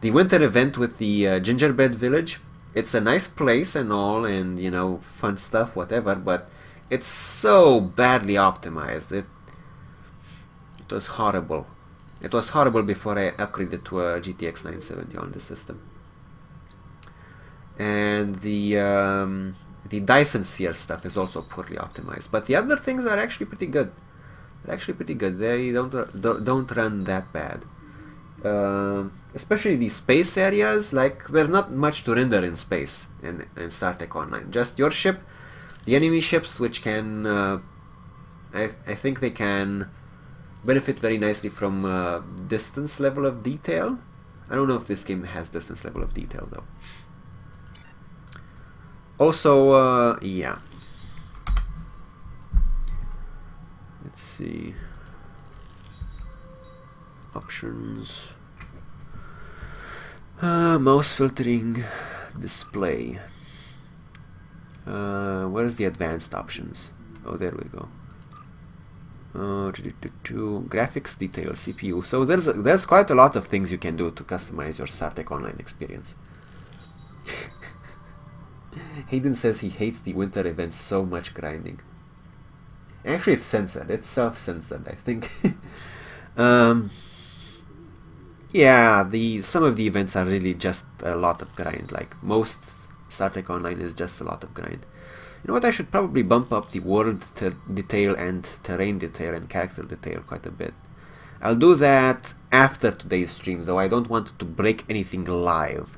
the winter event with the gingerbread village, it's a nice place and all, and you know, fun stuff, whatever, but it's so badly optimized. It was horrible. It was horrible before I upgraded to a GTX 970 on the system. And the Dyson Sphere stuff is also poorly optimized, but the other things are actually pretty good. They're actually pretty good. They don't run that bad. Especially the space areas. Like, there's not much to render in space in Star Trek Online. Just your ship, the enemy ships, which can I think they can benefit very nicely from distance level of detail. I don't know if this game has distance level of detail though. Also, yeah. Let's see. Options. Mouse filtering, display. Where is the advanced options? Oh, there we go. Graphics, detail, CPU. So there's quite a lot of things you can do to customize your Star Trek Online experience. Hayden says he hates the winter events, so much grinding. Actually, it's censored. It's self-censored, I think. Yeah, some of the events are really just a lot of grind. Like most Star Trek Online is just a lot of grind. You know what, I should probably bump up the world detail and terrain detail and character detail quite a bit. I'll do that after today's stream, though I don't want to break anything live.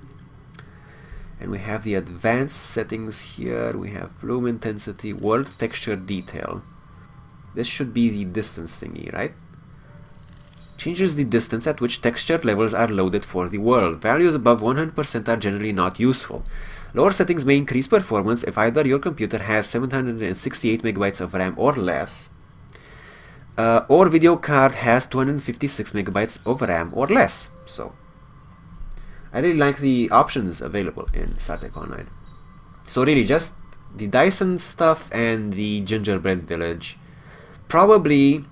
And we have the advanced settings here. We have bloom intensity, world texture detail. This should be the distance thingy, right? Changes the distance at which texture levels are loaded for the world. Values above 100% are generally not useful. Lower settings may increase performance if either your computer has 768 megabytes of RAM or less, or video card has 256 megabytes of RAM or less. So, I really like the options available in Star Trek Online. So really, just the Dyson stuff and the Gingerbread Village. Probably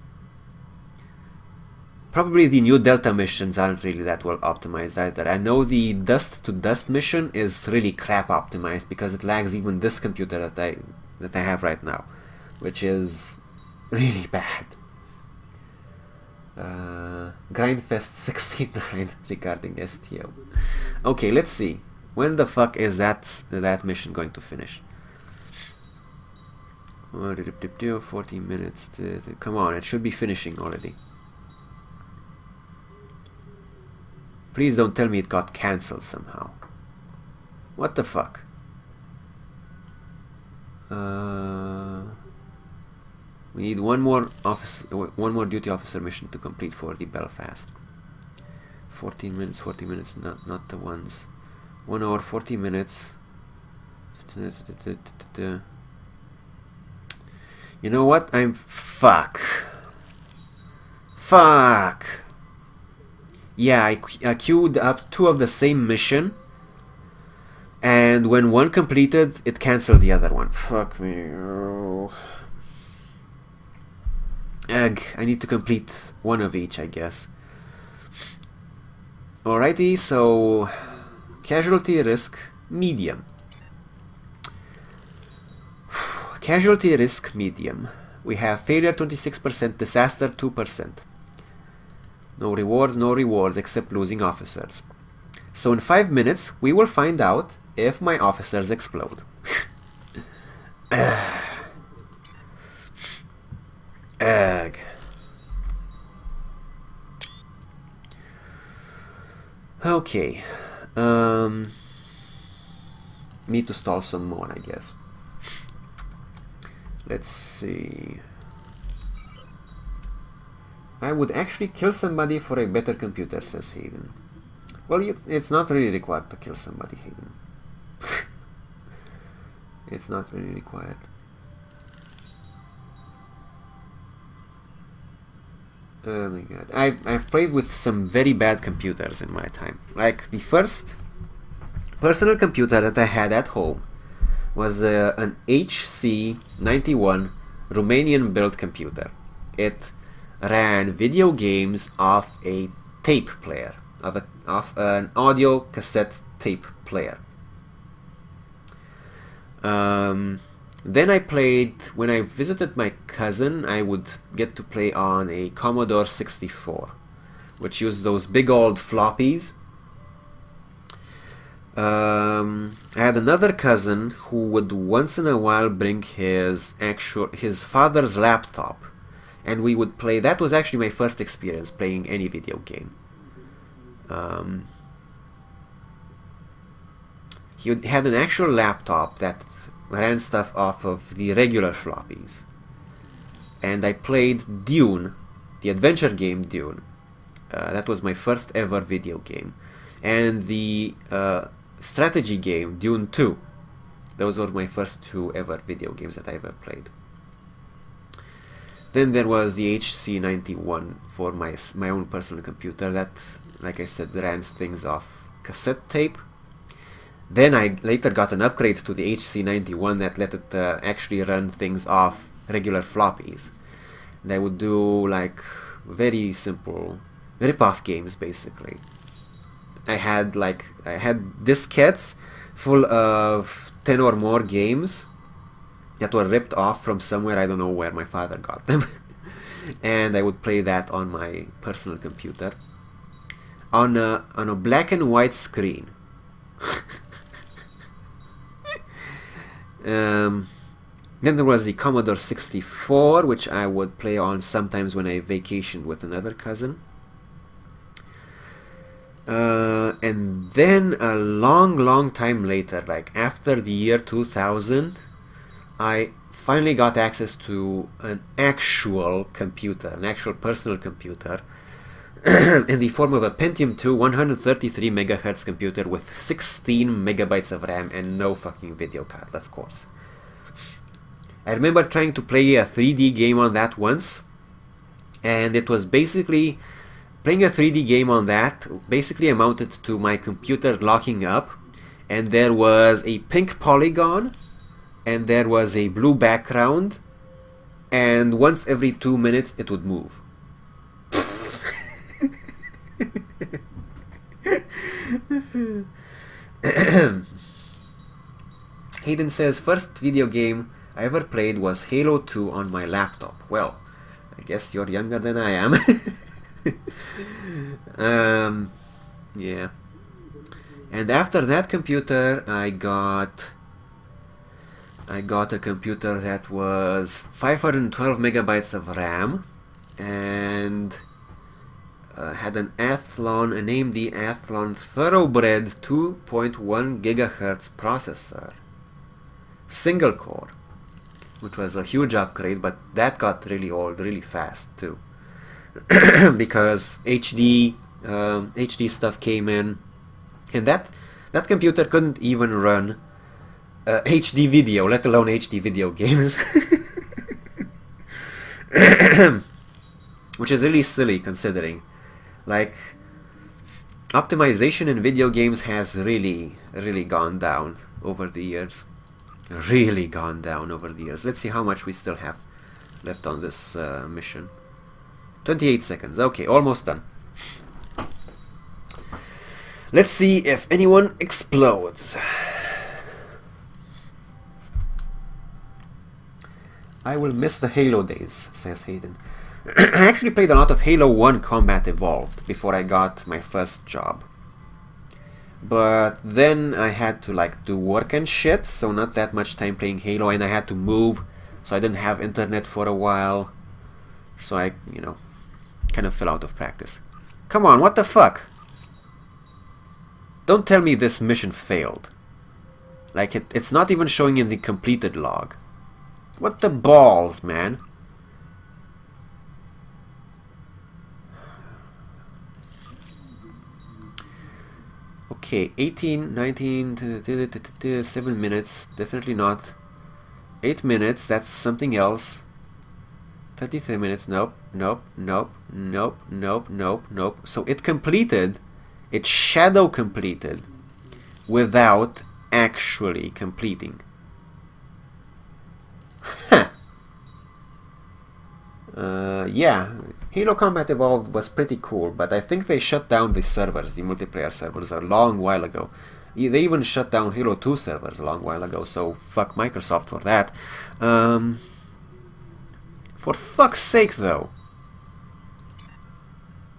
the new Delta missions aren't really that well optimized either. I know the Dust to Dust mission is really crap optimized because it lags even this computer that I have right now, which is really bad. Grindfest 69 regarding STO. Okay, let's see. When the fuck is that mission going to finish? 40 minutes. Come on, it should be finishing already. Please don't tell me it got cancelled somehow. What the fuck? We need one more duty officer mission to complete for the Belfast. 14 minutes, not the ones. 1 hour, 40 minutes. You know what? Fuck. Yeah, I queued up 2 of the same mission, and when one completed, it cancelled the other one. Fuck me. Oh. Ugh, I need to complete 1 of each, I guess. Alrighty, so casualty risk medium. Casualty risk medium. We have failure 26%, disaster 2%. No rewards except losing officers. So in 5 minutes, we will find out if my officers explode. Ugh. Okay. Need to stall some more, I guess. Let's see. I would actually kill somebody for a better computer, says Hayden. Well, it's not really required to kill somebody, Hayden. It's not really required. Oh my god. I've played with some very bad computers in my time. Like, the first personal computer that I had at home was an HC91 Romanian built computer. It ran video games off a tape player, of an audio cassette tape player. Then I played, when I visited my cousin, I would get to play on a Commodore 64, which used those big old floppies. I had another cousin who would once in a while bring his father's laptop, and we would play. That was actually my first experience playing any video game. He had an actual laptop that ran stuff off of the regular floppies, and I played Dune, the adventure game Dune. That was my first ever video game, and the strategy game Dune 2. Those were my first 2 ever video games that I ever played. Then there was the HC91 for my own personal computer that, like I said, ran things off cassette tape. Then I later got an upgrade to the HC91 that let it actually run things off regular floppies. And I would do like very simple rip-off games, basically. I had diskettes full of 10 or more games that were ripped off from somewhere. I don't know where my father got them. And I would play that on my personal computer on a black and white screen. Then there was the Commodore 64, which I would play on sometimes when I vacationed with another cousin. And then a long time later, like after the year 2000, I finally got access to an actual computer, an actual personal computer, in the form of a Pentium 2 133 megahertz computer with 16 megabytes of RAM and no fucking video card, of course. I remember trying to play a 3D game on that once, and it was basically playing a 3D game on that basically amounted to my computer locking up, and there was a pink polygon and there was a blue background, and once every 2 minutes it would move. Hayden says, first video game I ever played was Halo 2 on my laptop. Well, I guess you're younger than I am. Yeah. And after that computer, I got a computer that was 512 megabytes of RAM and had an Athlon, an AMD Athlon Thoroughbred 2.1 gigahertz processor, single core, which was a huge upgrade, but that got really old really fast too. Because HD stuff came in, and that computer couldn't even run HD video, let alone HD video games. Which is really silly considering, like, optimization in video games has really gone down over the years. Really gone down over the years. Let's see how much we still have left on this mission. 28 seconds. Okay, almost done. Let's see if anyone explodes. I will miss the Halo days, says Hayden. I actually played a lot of Halo 1 Combat Evolved before I got my first job. But then I had to like do work and shit, so not that much time playing Halo, and I had to move, so I didn't have internet for a while. So I, you know, kind of fell out of practice. Come on, what the fuck? Don't tell me this mission failed. Like, it's not even showing in the completed log. What the balls, man? Okay, 18, 19, 7 minutes. Definitely not. 8 minutes, that's something else. 33 minutes, nope, nope, nope, nope, nope, nope, nope. So it completed, it shadow completed, without actually completing. Huh. Yeah, Halo Combat Evolved was pretty cool, but I think they shut down the servers, the multiplayer servers, a long while ago. They even shut down Halo 2 servers a long while ago, so fuck Microsoft for that. For fuck's sake, though.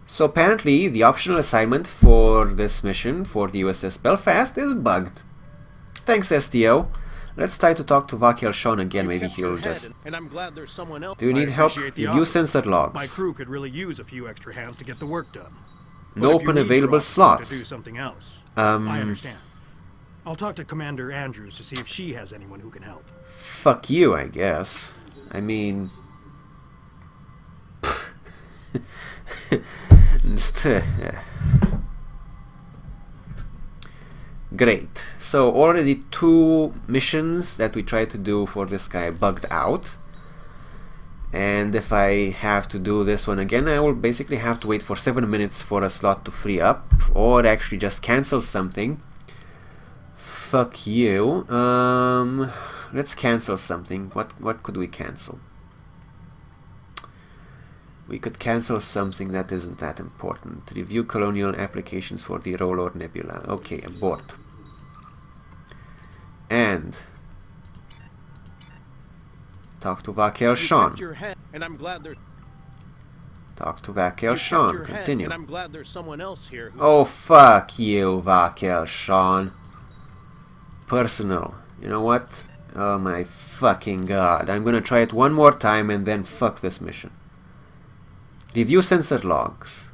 So apparently, the optional assignment for this mission for the USS Belfast is bugged. Thanks, STO. Let's try to talk to Vakel Sean again, maybe he'll just... And I'm glad there's someone else. Do you need help? Review sensor logs. My crew could really use a few extra hands to get the work done. No open available slots. To do something else. I understand. I'll talk to Commander Andrews to see if she has anyone who can help. Fuck you, I guess. I mean... Great. So already 2 missions that we tried to do for this guy bugged out. And if I have to do this one again, I will basically have to wait for 7 minutes for a slot to free up, or actually just cancel something. Fuck you. Let's cancel something. What could we cancel? We could cancel something that isn't that important. Review colonial applications for the Roller Nebula. Okay, abort. And talk to Vakel Sean. And I'm glad there's Talk to Vakel Sean. Continue. And I'm glad there's someone else here. Oh, fuck you, Vakel Sean. Personal. You know what? Oh my fucking god. I'm gonna try it one more time and then fuck this mission. Review sensor logs.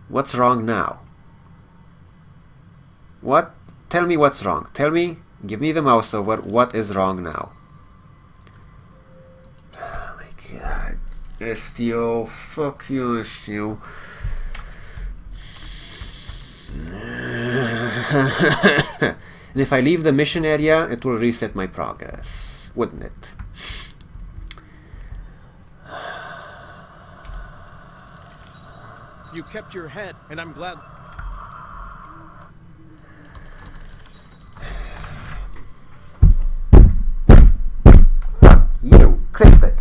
What's wrong now? What? Tell me what's wrong. Tell me, give me the mouse over, what is wrong now? Oh my god. Estio, fuck you, Estio. And if I leave the mission area, it will reset my progress, wouldn't it? You kept your head, and I'm glad. You, cryptic.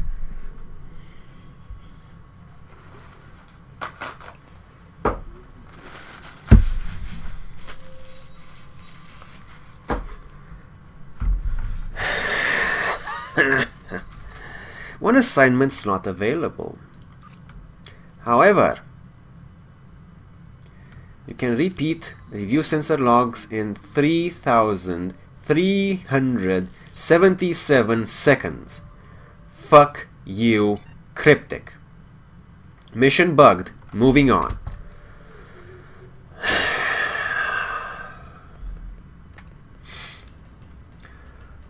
One assignment slot available. However, you can repeat the review sensor logs in 3,377 seconds. Fuck you, cryptic. Mission bugged. Moving on.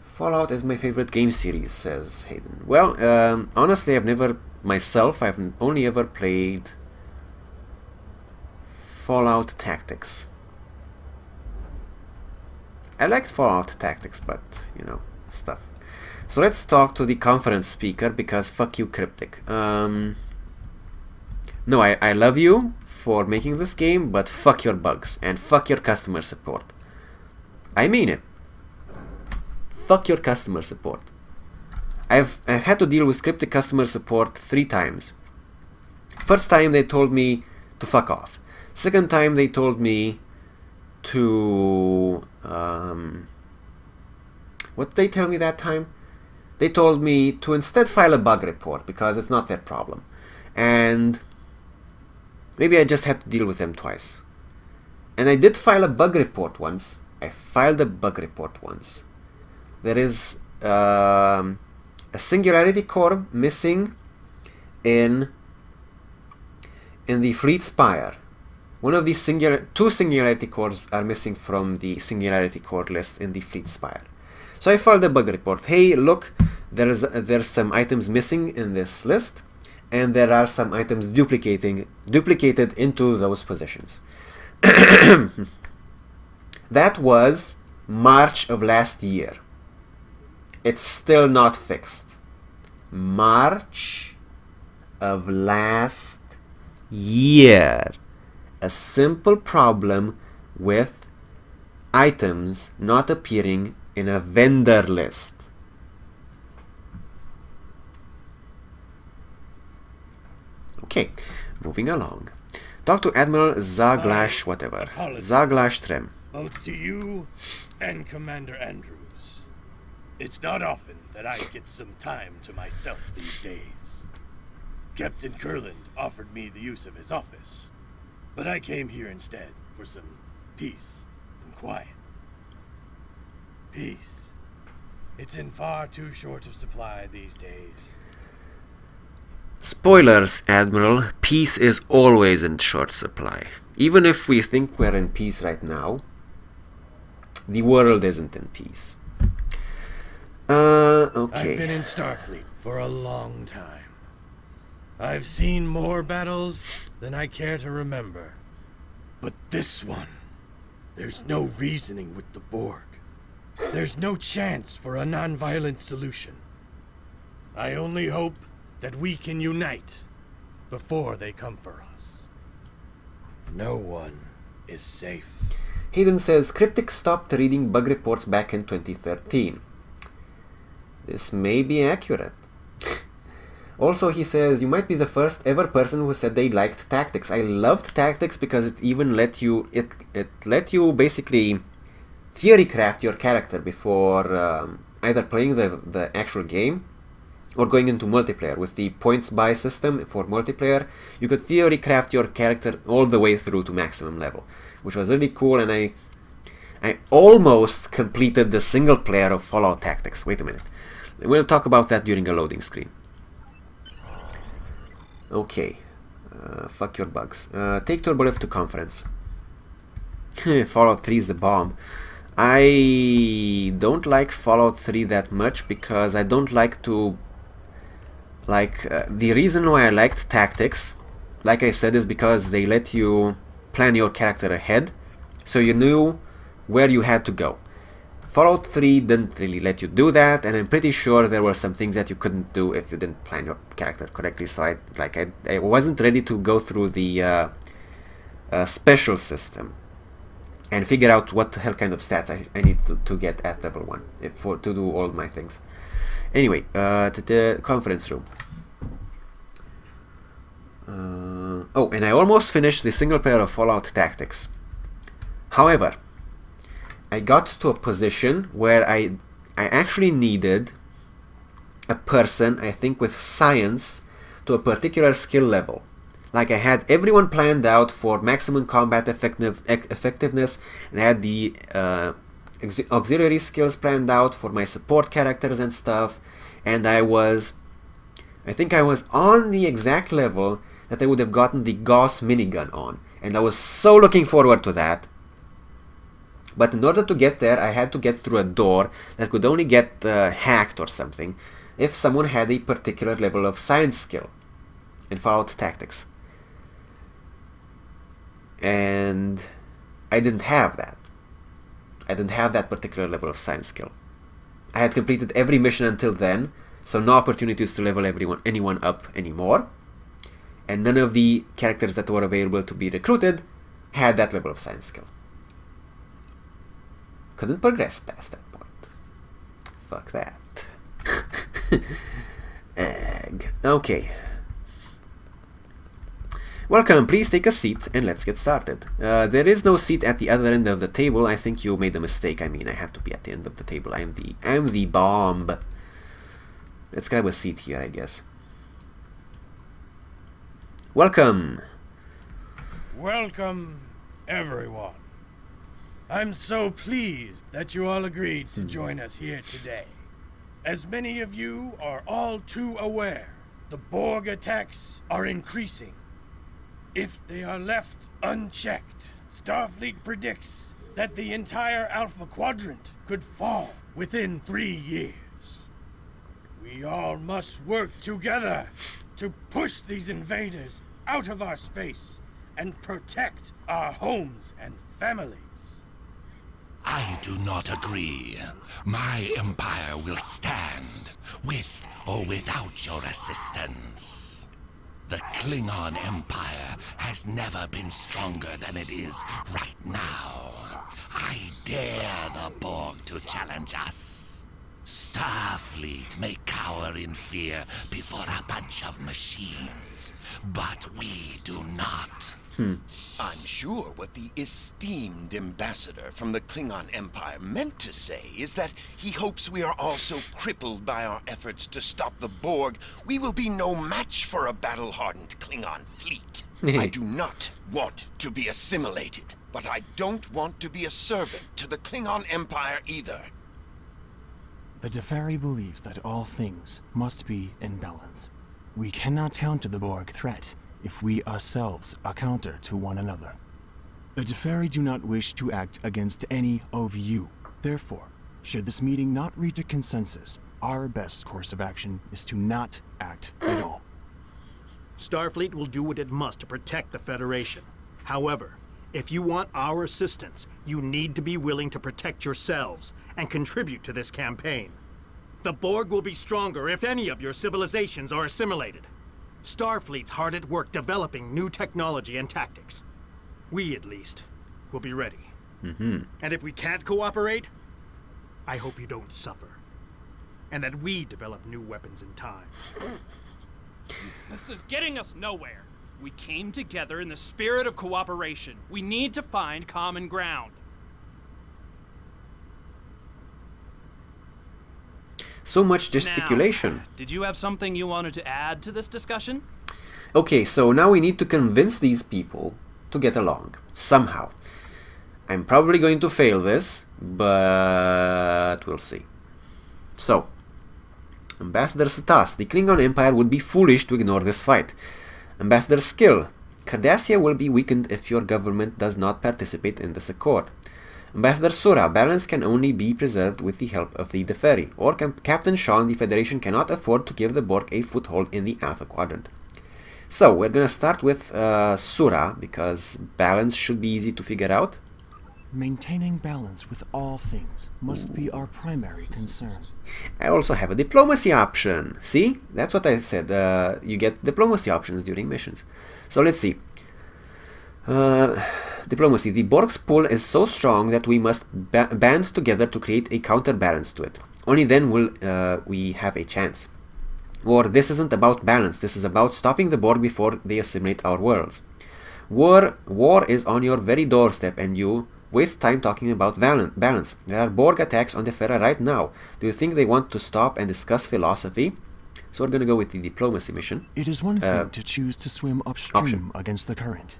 Fallout is my favorite game series, says Hayden. Well, honestly, I've only ever played Fallout Tactics. I liked Fallout Tactics, but, you know, stuff. So let's talk to the conference speaker, because fuck you, cryptic. No, I love you for making this game, but fuck your bugs, and fuck your customer support. I mean it. Fuck your customer support. I've had to deal with cryptic customer support 3 times. First time they told me to fuck off. Second time they told me to what did they tell me that time? They told me to instead file a bug report because it's not their problem. And maybe I just had to deal with them twice. And I did file a bug report once. I filed a bug report once. There is a singularity core missing in the Fleet Spire. One of these two singularity cores are missing from the singularity core list in the Fleet Spire. So I filed a bug report. Hey, look, there's some items missing in this list, and there are some items duplicated into those positions. That was March of last year. It's still not fixed. March of last year. A simple problem with items not appearing in a vendor list. Okay, moving along. Talk to Admiral Zaglash whatever. Zaglash Trem. Both to you and Commander Andrews. It's not often that I get some time to myself these days. Captain Kurland offered me the use of his office, but I came here instead for some peace and quiet. Peace. It's in far too short of supply these days. Spoilers, Admiral. Peace is always in short supply. Even if we think we're in peace right now, the world isn't in peace. Okay. I've been in Starfleet for a long time. I've seen more battles than I care to remember. But this one, there's no reasoning with the Borg. There's no chance for a non-violent solution. I only hope that we can unite before they come for us. No one is safe. Hayden says Cryptic stopped reading bug reports back in 2013. This may be accurate. Also, he says, you might be the first ever person who said they liked Tactics. I loved Tactics because it even let you basically theory craft your character before either playing the actual game or going into multiplayer. With the points buy system for multiplayer, you could theory craft your character all the way through to maximum level, which was really cool, and I almost completed the single player of Fallout Tactics. Wait a minute. We'll talk about that during a loading screen. Okay. Fuck your bugs. Take Turbolift to conference. Fallout 3 is the bomb. I don't like Fallout 3 that much because I don't like to... the reason why I liked Tactics, like I said, is because they let you plan your character ahead, so you knew where you had to go. Fallout 3 didn't really let you do that, and I'm pretty sure there were some things that you couldn't do if you didn't plan your character correctly, so I wasn't ready to go through the special system and figure out what the hell kind of stats I need to get at level 1 to do all my things. Anyway, to the conference room. Oh, and I almost finished the single player of Fallout Tactics. However, I got to a position where I actually needed a person, I think, with science to a particular skill level. Like, I had everyone planned out for maximum combat effectiveness, and I had the auxiliary skills planned out for my support characters and stuff, and I think I was on the exact level that I would have gotten the Gauss minigun on, and I was so looking forward to that. But in order to get there, I had to get through a door that could only get hacked or something if someone had a particular level of science skill in Fallout Tactics. And I didn't have that. I didn't have that particular level of science skill. I had completed every mission until then, so no opportunities to level anyone up anymore. And none of the characters that were available to be recruited had that level of science skill. Couldn't progress past that point. Fuck that. Egg. Okay. Welcome, please take a seat and let's get started. There is no seat at the other end of the table. I think you made a mistake. I mean, I have to be at the end of the table. I'm the bomb. Let's grab a seat here, I guess. Welcome. Welcome, everyone. I'm so pleased that you all agreed to join us here today. As many of you are all too aware, the Borg attacks are increasing. If they are left unchecked, Starfleet predicts that the entire Alpha Quadrant could fall within 3 years. We all must work together to push these invaders out of our space and protect our homes and families. I do not agree. My empire will stand, with or without your assistance. The Klingon Empire has never been stronger than it is right now. I dare the Borg to challenge us. Starfleet may cower in fear before a bunch of machines, but we do not. I'm sure what the esteemed ambassador from the Klingon Empire meant to say is that he hopes we are all so crippled by our efforts to stop the Borg, we will be no match for a battle-hardened Klingon fleet. I do not want to be assimilated, but I don't want to be a servant to the Klingon Empire either. The Deferi believe that all things must be in balance. We cannot counter the Borg threat if we ourselves are counter to one another. The Deferi do not wish to act against any of you. Therefore, should this meeting not reach a consensus, our best course of action is to not act at all. Starfleet will do what it must to protect the Federation. However, if you want our assistance, you need to be willing to protect yourselves and contribute to this campaign. The Borg will be stronger if any of your civilizations are assimilated. Starfleet's hard at work developing new technology and tactics. We, at least, will be ready. And if we can't cooperate, I hope you don't suffer. And that we develop new weapons in time. This is getting us nowhere. We came together in the spirit of cooperation. We need to find common ground. So much gesticulation. Now, did you have something you wanted to add to this discussion? Okay, so now we need to convince these people to get along, somehow. I'm probably going to fail this, but we'll see. So, Ambassador's task. The Klingon Empire would be foolish to ignore this fight. Ambassador's skill. Cardassia will be weakened if your government does not participate in this accord. Ambassador Sura. Balance can only be preserved with the help of the Deferi. Or Captain Sean, the Federation cannot afford to give the Borg a foothold in the Alpha Quadrant. So, we're gonna start with Sura, because balance should be easy to figure out. Maintaining balance with all things must be our primary concern. I also have a diplomacy option. See? That's what I said. You get diplomacy options during missions. So let's see. Diplomacy. The Borg's pull is so strong that we must band together to create a counterbalance to it. Only then will we have a chance. Or this isn't about balance. This is about stopping the Borg before they assimilate our worlds. War is on your very doorstep, and you waste time talking about balance. There are Borg attacks on the Terra right now. Do you think they want to stop and discuss philosophy? So we're gonna go with the diplomacy mission. It is one thing to choose to swim upstream against the current.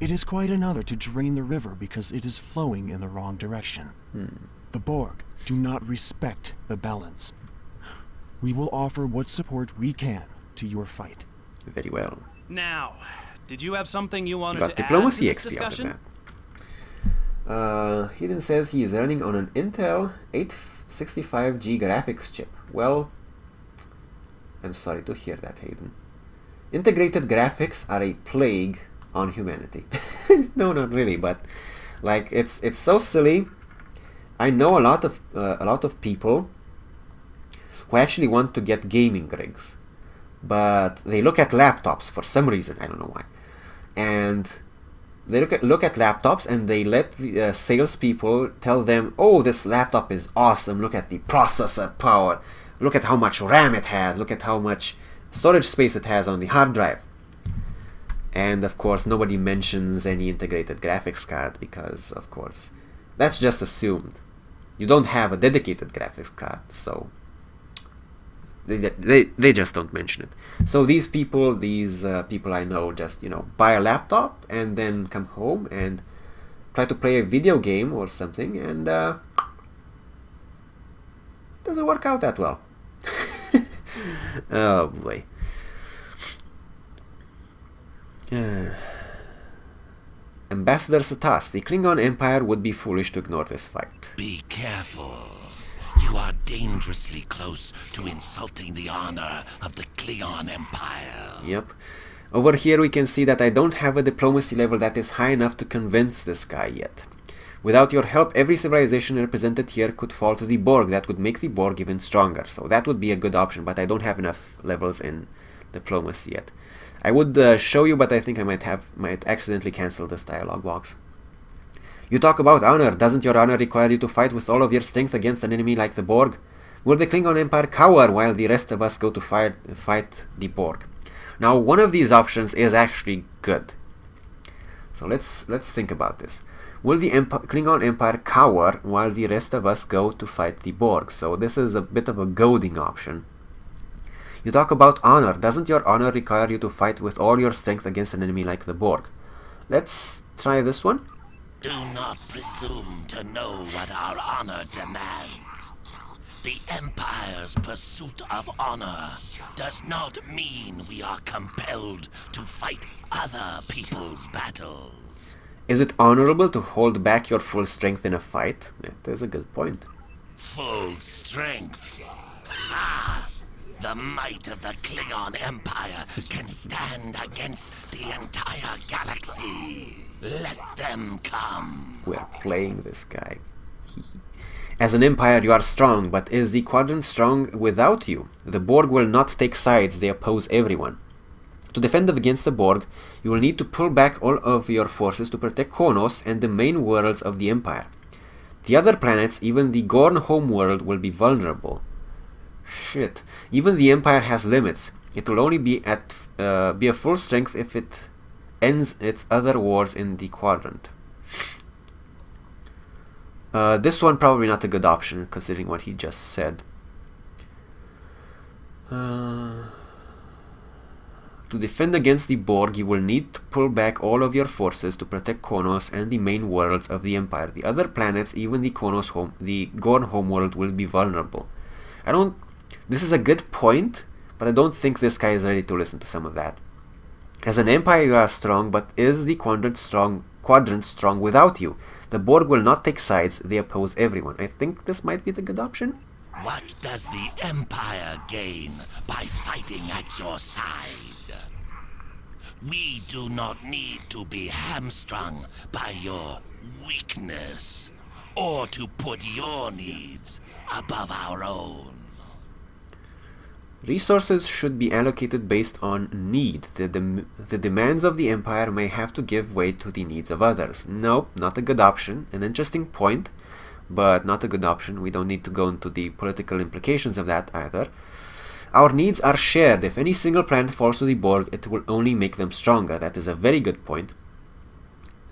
It is quite another to drain the river because it is flowing in the wrong direction. The Borg do not respect the balance. We will offer what support we can to your fight. Very well. Now, did you have something you wanted Got to diplomacy add to this XP out of discussion? that. Hayden says he is running on an Intel 865G graphics chip. Well, I'm sorry to hear that, Hayden. Integrated graphics are a plague on humanity. No, not really, but like it's so silly. I know a lot of people who actually want to get gaming rigs, but they look at laptops for some reason. I don't know why, and they look at laptops and they let the salespeople tell them, "Oh, this laptop is awesome. Look at the processor power. Look at how much RAM it has. Look at how much storage space it has on the hard drive." And of course, nobody mentions any integrated graphics card because, of course, that's just assumed. You don't have a dedicated graphics card, so they just don't mention it. So these people I know just, you know, buy a laptop and then come home and try to play a video game or something, and doesn't work out that well. Oh boy. Ambassador Satas, the Klingon Empire would be foolish to ignore this fight. Be careful. You are dangerously close to insulting the honor of the Klingon Empire. Yep. Over here we can see that I don't have a diplomacy level that is high enough to convince this guy yet. Without your help, every civilization represented here could fall to the Borg. That would make the Borg even stronger. So that would be a good option, but I don't have enough levels in diplomacy yet. I would show you, but I think I might accidentally cancel this dialogue box. You talk about honor. Doesn't your honor require you to fight with all of your strength against an enemy like the Borg? Will the Klingon Empire cower while the rest of us go to fight the Borg? Now, one of these options is actually good. So let's think about this. Will the Klingon Empire cower while the rest of us go to fight the Borg? So this is a bit of a goading option. You talk about honor. Doesn't your honor require you to fight with all your strength against an enemy like the Borg? Let's try this one. Do not presume to know what our honor demands. The Empire's pursuit of honor does not mean we are compelled to fight other people's battles. Is it honorable to hold back your full strength in a fight? That is a good point. Full strength. Ha! The might of the Klingon Empire can stand against the entire galaxy. Let them come. We are playing this guy. As an empire you are strong, but is the quadrant strong without you? The Borg will not take sides, they oppose everyone. To defend against the Borg, you will need to pull back all of your forces to protect Kronos and the main worlds of the Empire. The other planets, even the Gorn homeworld, will be vulnerable. Shit. Even the Empire has limits. It will only be at a full strength if it ends its other wars in the quadrant. This one probably not a good option considering what he just said. To defend against the Borg, you will need to pull back all of your forces to protect Kronos and the main worlds of the Empire. The other planets, even the Gorn homeworld, will be vulnerable. This is a good point, but I don't think this guy is ready to listen to some of that. As an Empire you are strong, but is the quadrant strong without you? The Borg will not take sides, they oppose everyone. I think this might be the good option. What does the Empire gain by fighting at your side? We do not need to be hamstrung by your weakness, or to put your needs above our own. Resources should be allocated based on need. The demands of the Empire may have to give way to the needs of others. Nope, not a good option. An interesting point, but not a good option. We don't need to go into the political implications of that either. Our needs are shared. If any single planet falls to the Borg, it will only make them stronger. That is a very good point.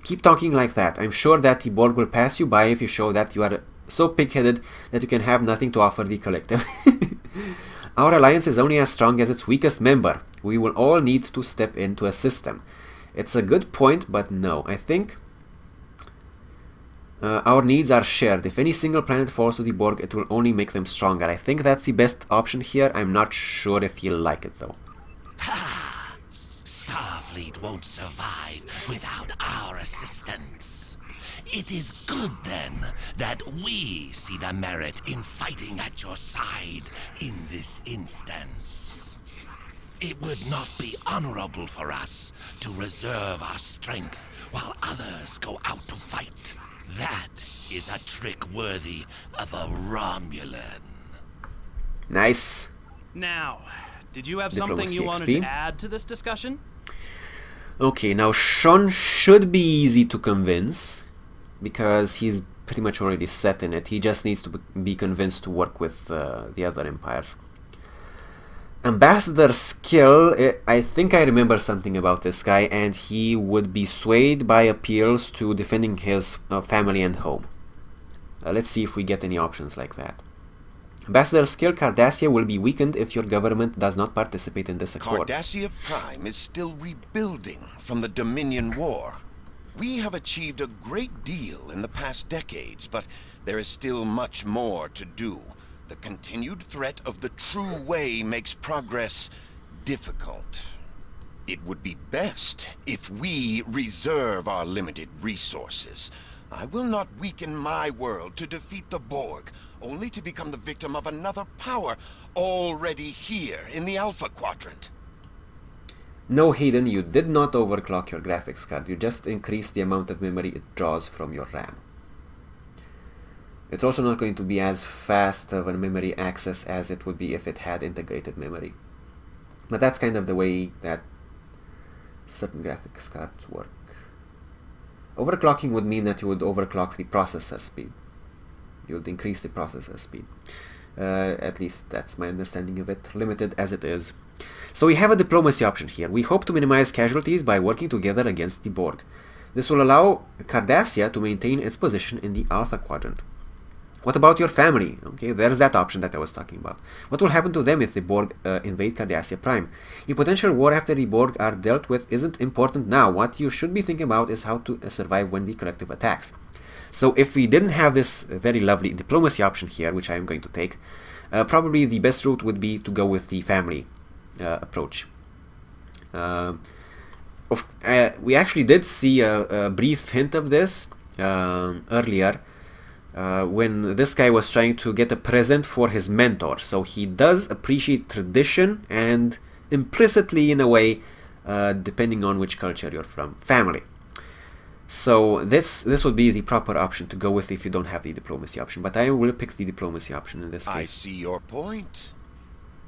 Keep talking like that. I'm sure that the Borg will pass you by if you show that you are so pig-headed that you can have nothing to offer the collective. Our alliance is only as strong as its weakest member. We will all need to step in to assist them. It's a good point, but no. I think our needs are shared. If any single planet falls to the Borg, it will only make them stronger. I think that's the best option here. I'm not sure if you'll like it, though. Ha! Starfleet won't survive without our assistance. It is good, then, that we see the merit in fighting at your side in this instance. It would not be honorable for us to reserve our strength while others go out to fight. That is a trick worthy of a Romulan. Nice. Now, did you have Diplomacy something you wanted XP. to add to this discussion? Okay, now Sean should be easy to convince, because he's pretty much already set in it. He just needs to be convinced to work with the other empires. Ambassador Skill, I think I remember something about this guy, and he would be swayed by appeals to defending his family and home. Let's see if we get any options like that. Ambassador Skill, Cardassia will be weakened if your government does not participate in this accord. Cardassia Prime is still rebuilding from the Dominion War. We have achieved a great deal in the past decades, but there is still much more to do. The continued threat of the true way makes progress difficult. It would be best if we reserve our limited resources. I will not weaken my world to defeat the Borg, only to become the victim of another power already here in the Alpha Quadrant. No, Hayden, you did not overclock your graphics card. You just increased the amount of memory it draws from your RAM. It's also not going to be as fast of a memory access as it would be if it had integrated memory. But that's kind of the way that certain graphics cards work. Overclocking would mean that you would overclock the processor speed. You would increase the processor speed. At least that's my understanding of it, limited as it is. So we have a diplomacy option here. We hope to minimize casualties by working together against the Borg. This will allow Cardassia to maintain its position in the Alpha Quadrant. What about your family? Okay, there's that option that I was talking about. What will happen to them if the Borg invade Cardassia Prime? A potential war after the Borg are dealt with isn't important now. What you should be thinking about is how to survive when the collective attacks. So if we didn't have this very lovely diplomacy option here, which I am going to take, probably the best route would be to go with the family approach. We actually did see a brief hint of this earlier, when this guy was trying to get a present for his mentor. So he does appreciate tradition and implicitly, in a way, depending on which culture you're from, family. So this would be the proper option to go with if you don't have the diplomacy option. But I will pick the diplomacy option in this case. I see your point.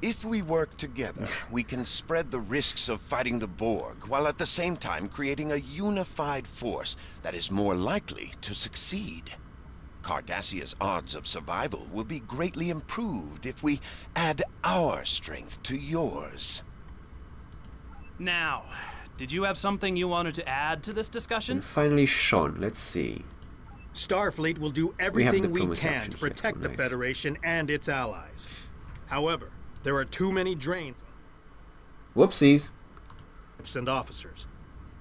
If we work together, we can spread the risks of fighting the Borg, while at the same time creating a unified force that is more likely to succeed. Cardassia's odds of survival will be greatly improved if we add our strength to yours. Now, did you have something you wanted to add to this discussion? And finally, Sean. Let's see. Starfleet will do everything we diplomacy can option to here. protect the Nice. Federation and its allies. However, there are too many drains. Whoopsies. and officers.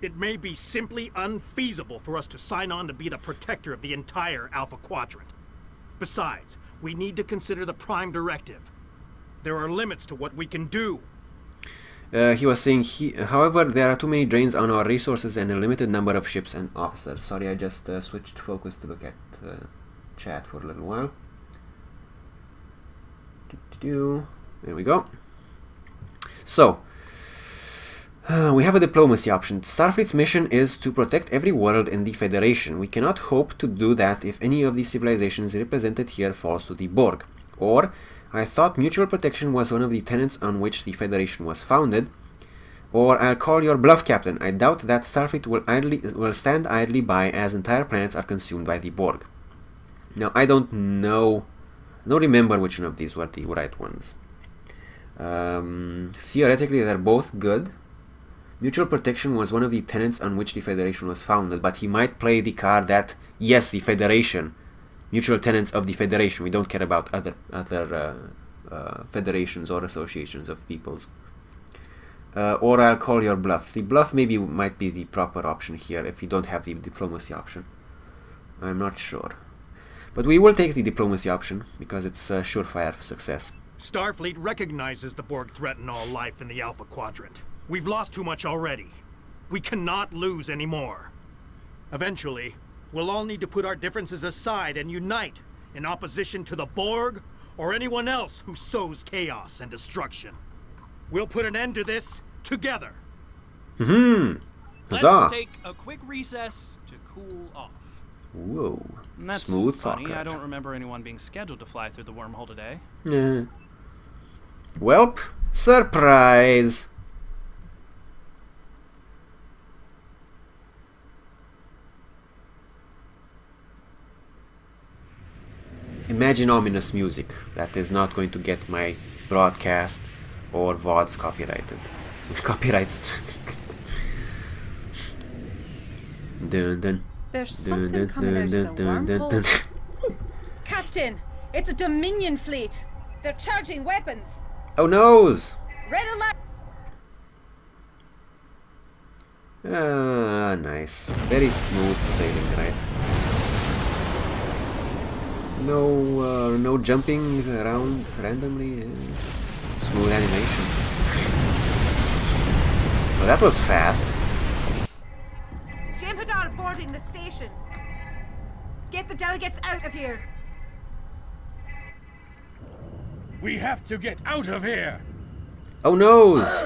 It may be simply unfeasible for us to sign on to be the protector of the entire Alpha Quadrant. Besides, we need to consider the Prime Directive. There are limits to what we can do. He was saying, however, there are too many drains on our resources and a limited number of ships and officers. Sorry, I just switched focus to look at chat for a little while. There we go. So, we have a diplomacy option. Starfleet's mission is to protect every world in the Federation. We cannot hope to do that if any of the civilizations represented here falls to the Borg. Or, I thought mutual protection was one of the tenets on which the Federation was founded. Or, I'll call your bluff, Captain. I doubt that Starfleet will stand idly by as entire planets are consumed by the Borg. Now, I don't know. I don't remember which one of these were the right ones. Theoretically, they're both good. Mutual protection was one of the tenets on which the Federation was founded, but he might play the card that, yes, the Federation, mutual tenets of the Federation, we don't care about other federations or associations of peoples. Or I'll call your bluff. The bluff maybe might be the proper option here if you don't have the diplomacy option. I'm not sure. But we will take the diplomacy option, because it's a surefire success. Starfleet recognizes the Borg threaten all life in the Alpha Quadrant. We've lost too much already. We cannot lose any more. Eventually, we'll all need to put our differences aside and unite in opposition to the Borg or anyone else who sows chaos and destruction. We'll put an end to this together. Huzzah! Let's take a quick recess to cool off. Whoa. That's Smooth funny. talker. I don't remember anyone being scheduled to fly through the wormhole today. Welp, surprise! Imagine ominous music that is not going to get my broadcast or VODs copyrighted. Copyright strike. Dun dun. There's something coming out of the wormhole. Captain, it's a Dominion fleet. They're charging weapons. Oh noes! Red alert! Ah, nice. Very smooth sailing, right? No jumping around randomly. Just smooth animation. Well, that was fast. Jem'Hadar boarding the station. Get the delegates out of here. We have to get out of here! Oh noes!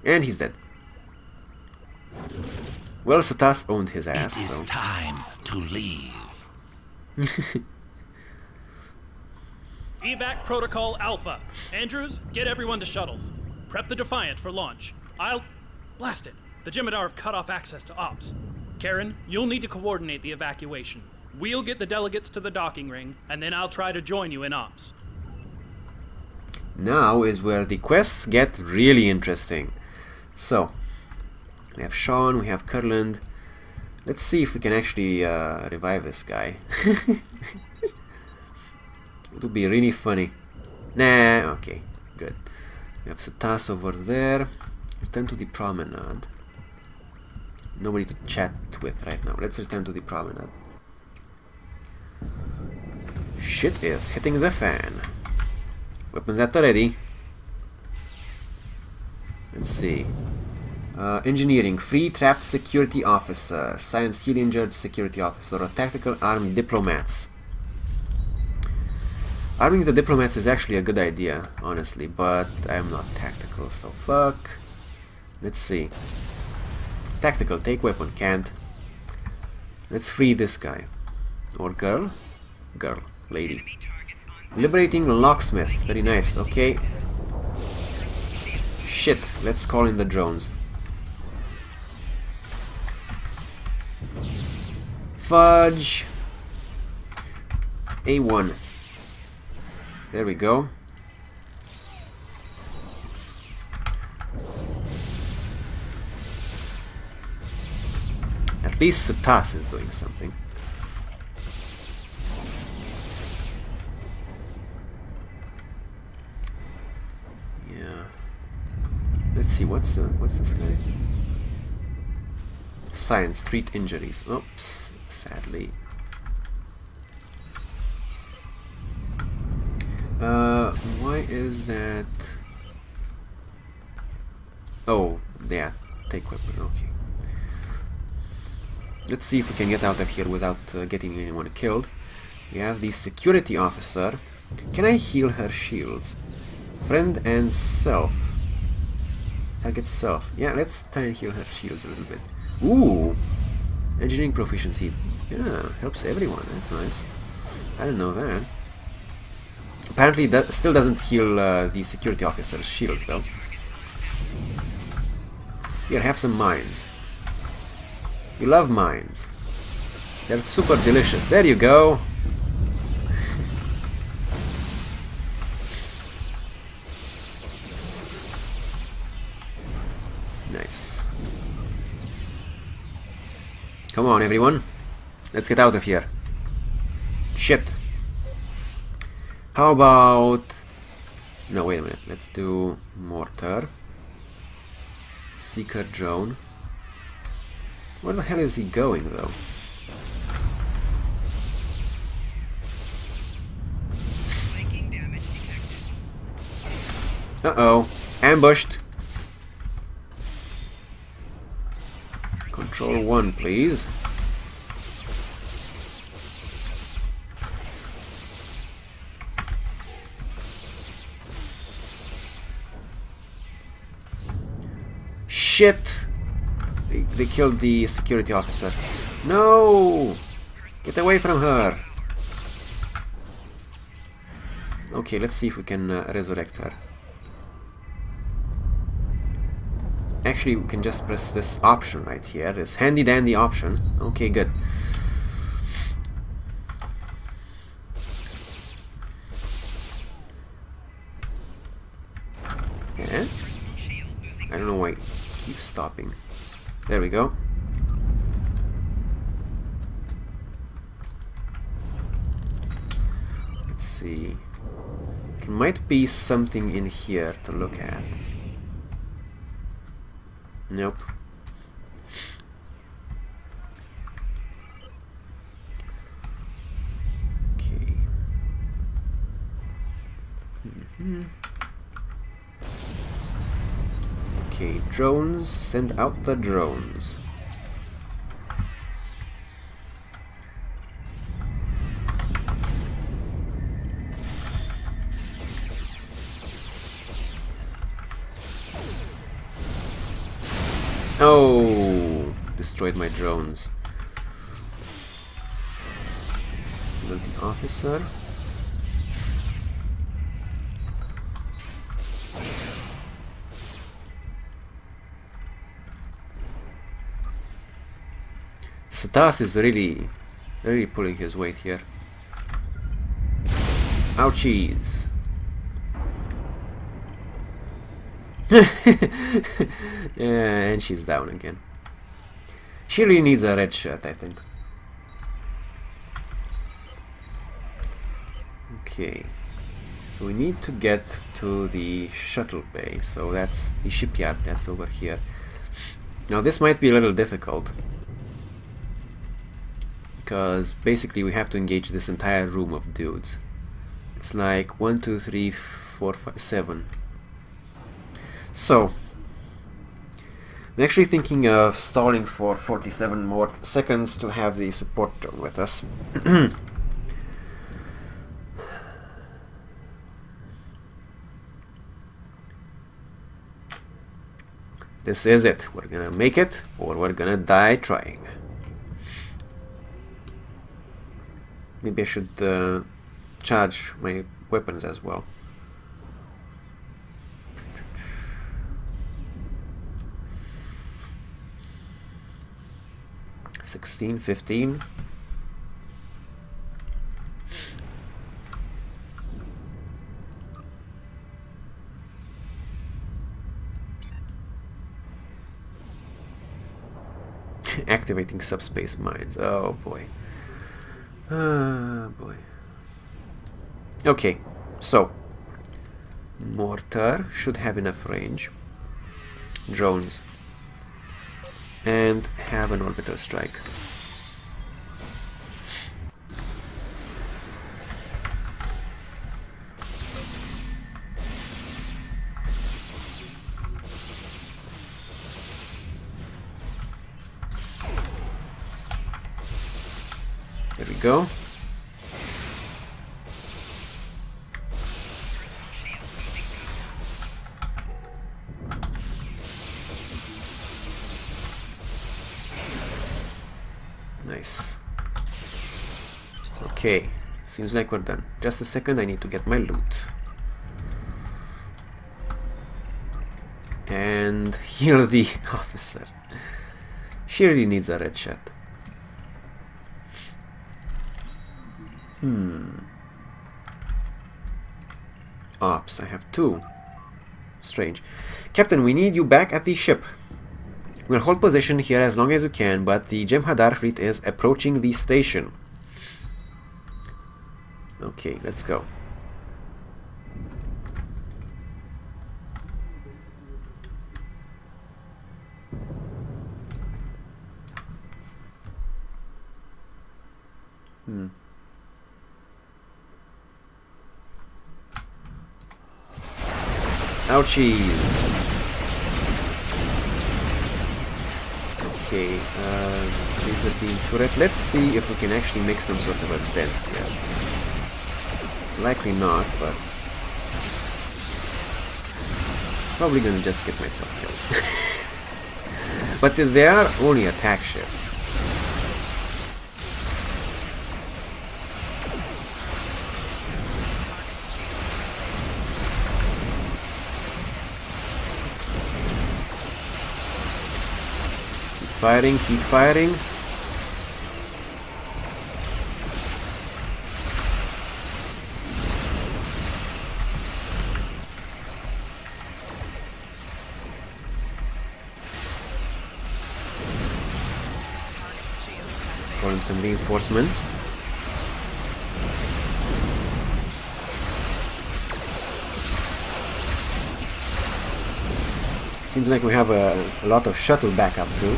And he's dead. Well, Satas owned his ass, It is so... time to leave. Evac Protocol Alpha. Andrews, get everyone to shuttles. Prep the Defiant for launch. Blast it! The Jem'Hadar have cut off access to ops. Karen, you'll need to coordinate the evacuation. We'll get the delegates to the docking ring, and then I'll try to join you in ops. Now is where the quests get really interesting. So, we have Sean, we have Kurland. Let's see if we can actually revive this guy. It would be really funny. Nah, okay, good. We have Satas over there. Return to the promenade. Nobody to chat with right now. Let's return to the promenade. Shit is hitting the fan. Weapons at the ready. Let's see. Engineering, free trapped security officer, science heal injured security officer, or tactical armed diplomats. Arming the diplomats is actually a good idea, honestly, but I'm not tactical, so fuck. Let's see. Tactical, take weapon, can't. Let's free this guy. Or girl? Girl, lady. Liberating locksmith, very nice, okay. Shit, let's call in the drones. Fudge. A1. There we go. At least Satas is doing something. Yeah. Let's Let's see, what's this guy? Science, treat injuries. Oops, sadly. Why is that? Oh, yeah, take weapon, okay. Let's see if we can get out of here without getting anyone killed. We have the security officer. Can I heal her shields? Friend and self. Target self. Yeah, let's try and heal her shields a little bit. Ooh! Engineering proficiency. Yeah, helps everyone. That's nice. I didn't know that. Apparently that still doesn't heal the security officer's shields though. Here, have some mines. You love mines. They're super delicious. There you go. Nice. Come on, everyone. Let's get out of here. Shit. How about... No, wait a minute. Let's do mortar. Seeker drone. Where the hell is he going, though? Uh-oh. Ambushed. Control 1, please. Shit! They killed the security officer. No! Get away from her! Okay, let's see if we can resurrect her. Actually, we can just press this option right here, this handy dandy option. Okay, good. Yeah? I don't know why it keeps stopping. There we go. Let's see. There might be something in here to look at. Nope. Okay. Okay, drones, send out the drones. Oh, destroyed my drones. The officer. Satas is really pulling his weight here. Ouchies. Yeah, and she's down again. She really needs a red shirt, I think. Okay. So we need to get to the shuttle bay. So that's the shipyard, that's over here. Now this might be a little difficult, because basically we have to engage this entire room of dudes. It's like 1, 2, 3, 4, 5, 7. So I'm actually thinking of stalling for 47 more seconds to have the support drone with us. This is it. We're gonna make it, or we're gonna die trying. Maybe I should charge my weapons as well. $16, $15. Activating subspace mines. Oh boy. Oh boy. Okay, so mortar should have enough range. drones and have an orbital strike. There we go. Nice. Okay, seems like we're done. Just a second, I need to get my loot. And heal the officer. She really needs a red shot. Ops, I have 2. Strange. Captain, we need you back at the ship. We'll hold position here as long as we can, but the Jem'Hadar fleet is approaching the station. Okay, let's go. Ouchies. Okay, laser beam turret. Let's see if we can actually make some sort of a dent here. Likely not, but probably gonna just get myself killed. But they are only attack ships. Firing, keep firing. Let's call in some reinforcements. Seems like we have a lot of shuttle backup too.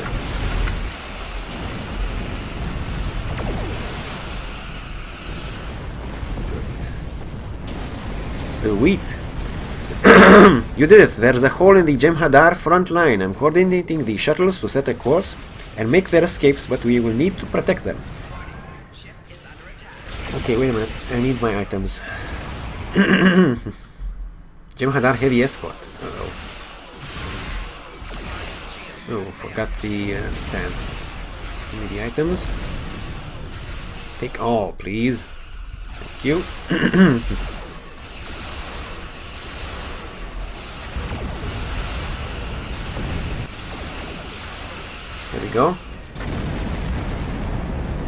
Nice. Sweet. You did it. There's a hole in the Jem'Hadar front line. I'm coordinating the shuttles to set a course and make their escapes, but we will need to protect them. Okay, wait a minute. I need my items. Jem'Hadar heavy escort. Uh-oh. Oh, forgot the stance. Give me the items. Take all, please. Thank you. There we go.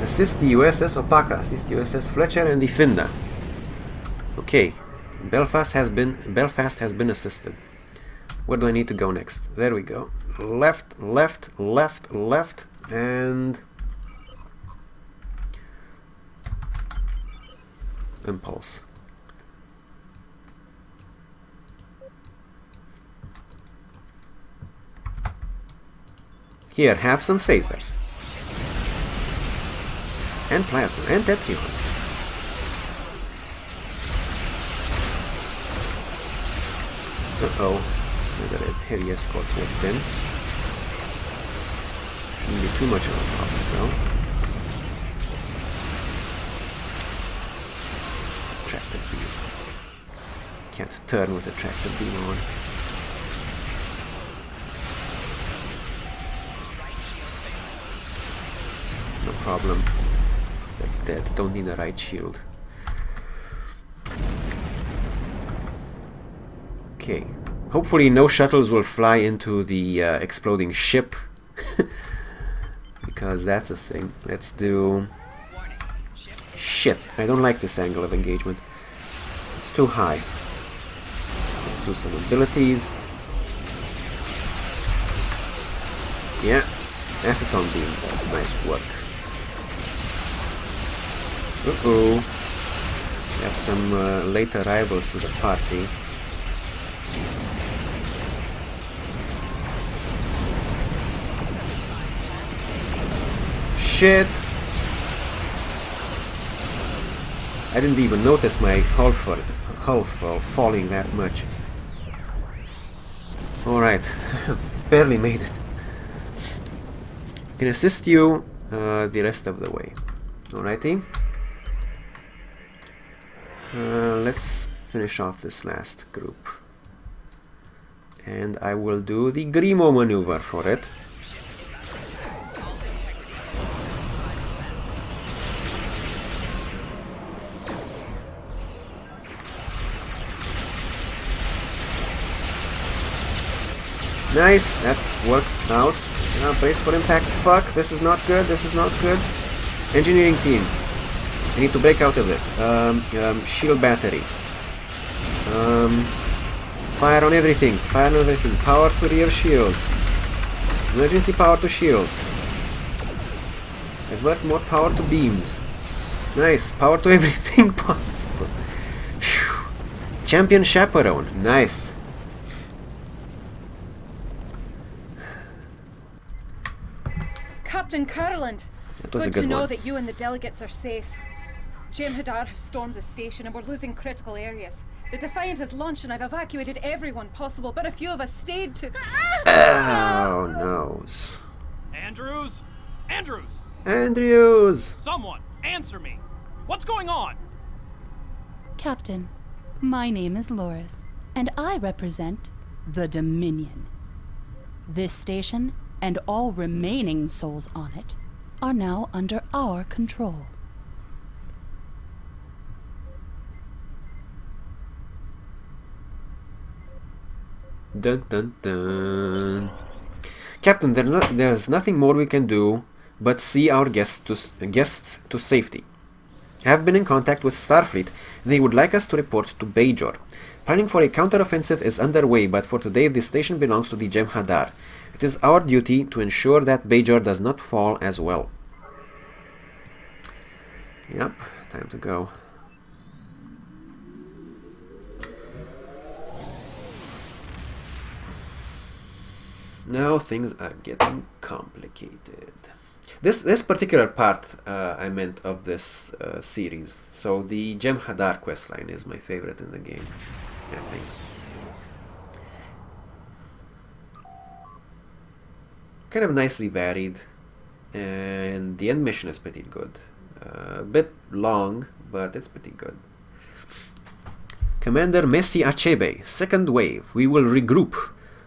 Assist the USS Opaka, assist USS Fletcher and the Finda. Okay, Belfast has been assisted. Where do I need to go next? There we go. Left, left, left, left, and impulse. Here, have some phasers. And plasma, and tetrion. Uh-oh. I got a heavy escort walked in. Shouldn't be too much of a problem, though. Tractor beam. Can't turn with a tractor beam on. No problem. They're dead. Don't need a right shield. Okay. Hopefully no shuttles will fly into the exploding ship. Because that's a thing. Let's do... Shit. I don't like this angle of engagement. It's too high. Let's do some abilities. Yeah. Acetone beam does nice work. Uh-oh. Have some late arrivals to the party. Shit! I didn't even notice my hull falling that much. Alright, barely made it. Can assist you the rest of the way. Alrighty. Let's finish off this last group. And I will do the Grimo maneuver for it. Nice, that worked out. Brace for impact. Fuck, this is not good, this is not good. Engineering team, I need to break out of this. Shield battery. Fire on everything, fire on everything. Power to rear shields. Emergency power to shields. Divert more power to beams. Nice, power to everything possible. Phew. Champion chaperone, nice. Captain Curland! That was a Good good to know one. that you and the delegates are safe. Jem'Hadar has stormed the station and we're losing critical areas. The Defiant has launched and I've evacuated everyone possible, but a few of us stayed to... Oh, noes. Andrews? Andrews! Andrews! Someone, answer me! What's going on? Captain, my name is Loris, and I represent the Dominion. This station, and all remaining souls on it, are now under our control. Dun dun dun. Captain, there's nothing more we can do but see our guests to safety. I have been in contact with Starfleet, and they would like us to report to Bajor. Planning for a counteroffensive is underway, but for today this station belongs to the Jem'Hadar. It is our duty to ensure that Bajor does not fall as well. Yep, time to go. Now things are getting complicated. This particular part I meant of this series. So the Jem'Hadar questline is my favorite in the game, I think. Kind of nicely varied, and the end mission is pretty good. A bit long, but it's pretty good. Commander Messi Achebe, second wave. We will regroup,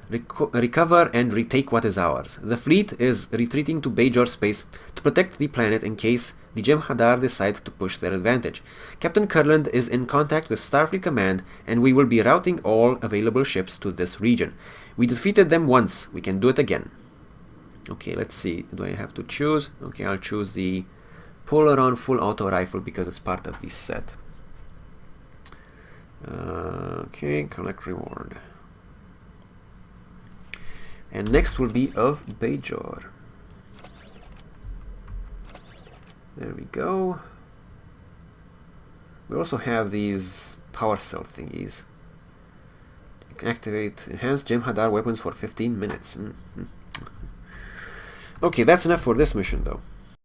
recover and retake what is ours. The fleet is retreating to Bajor space to protect the planet in case the Jem'Hadar decide to push their advantage. Captain Curland is in contact with Starfleet Command, and we will be routing all available ships to this region. We defeated them once, we can do it again. Okay, let's see. Do I have to choose? Okay, I'll choose the Polaron full auto rifle because it's part of this set. Okay, collect reward. And next will be of Bajor. There we go. We also have these power cell thingies. Activate enhanced Jem'Hadar weapons for 15 minutes. Okay, that's enough for this mission though.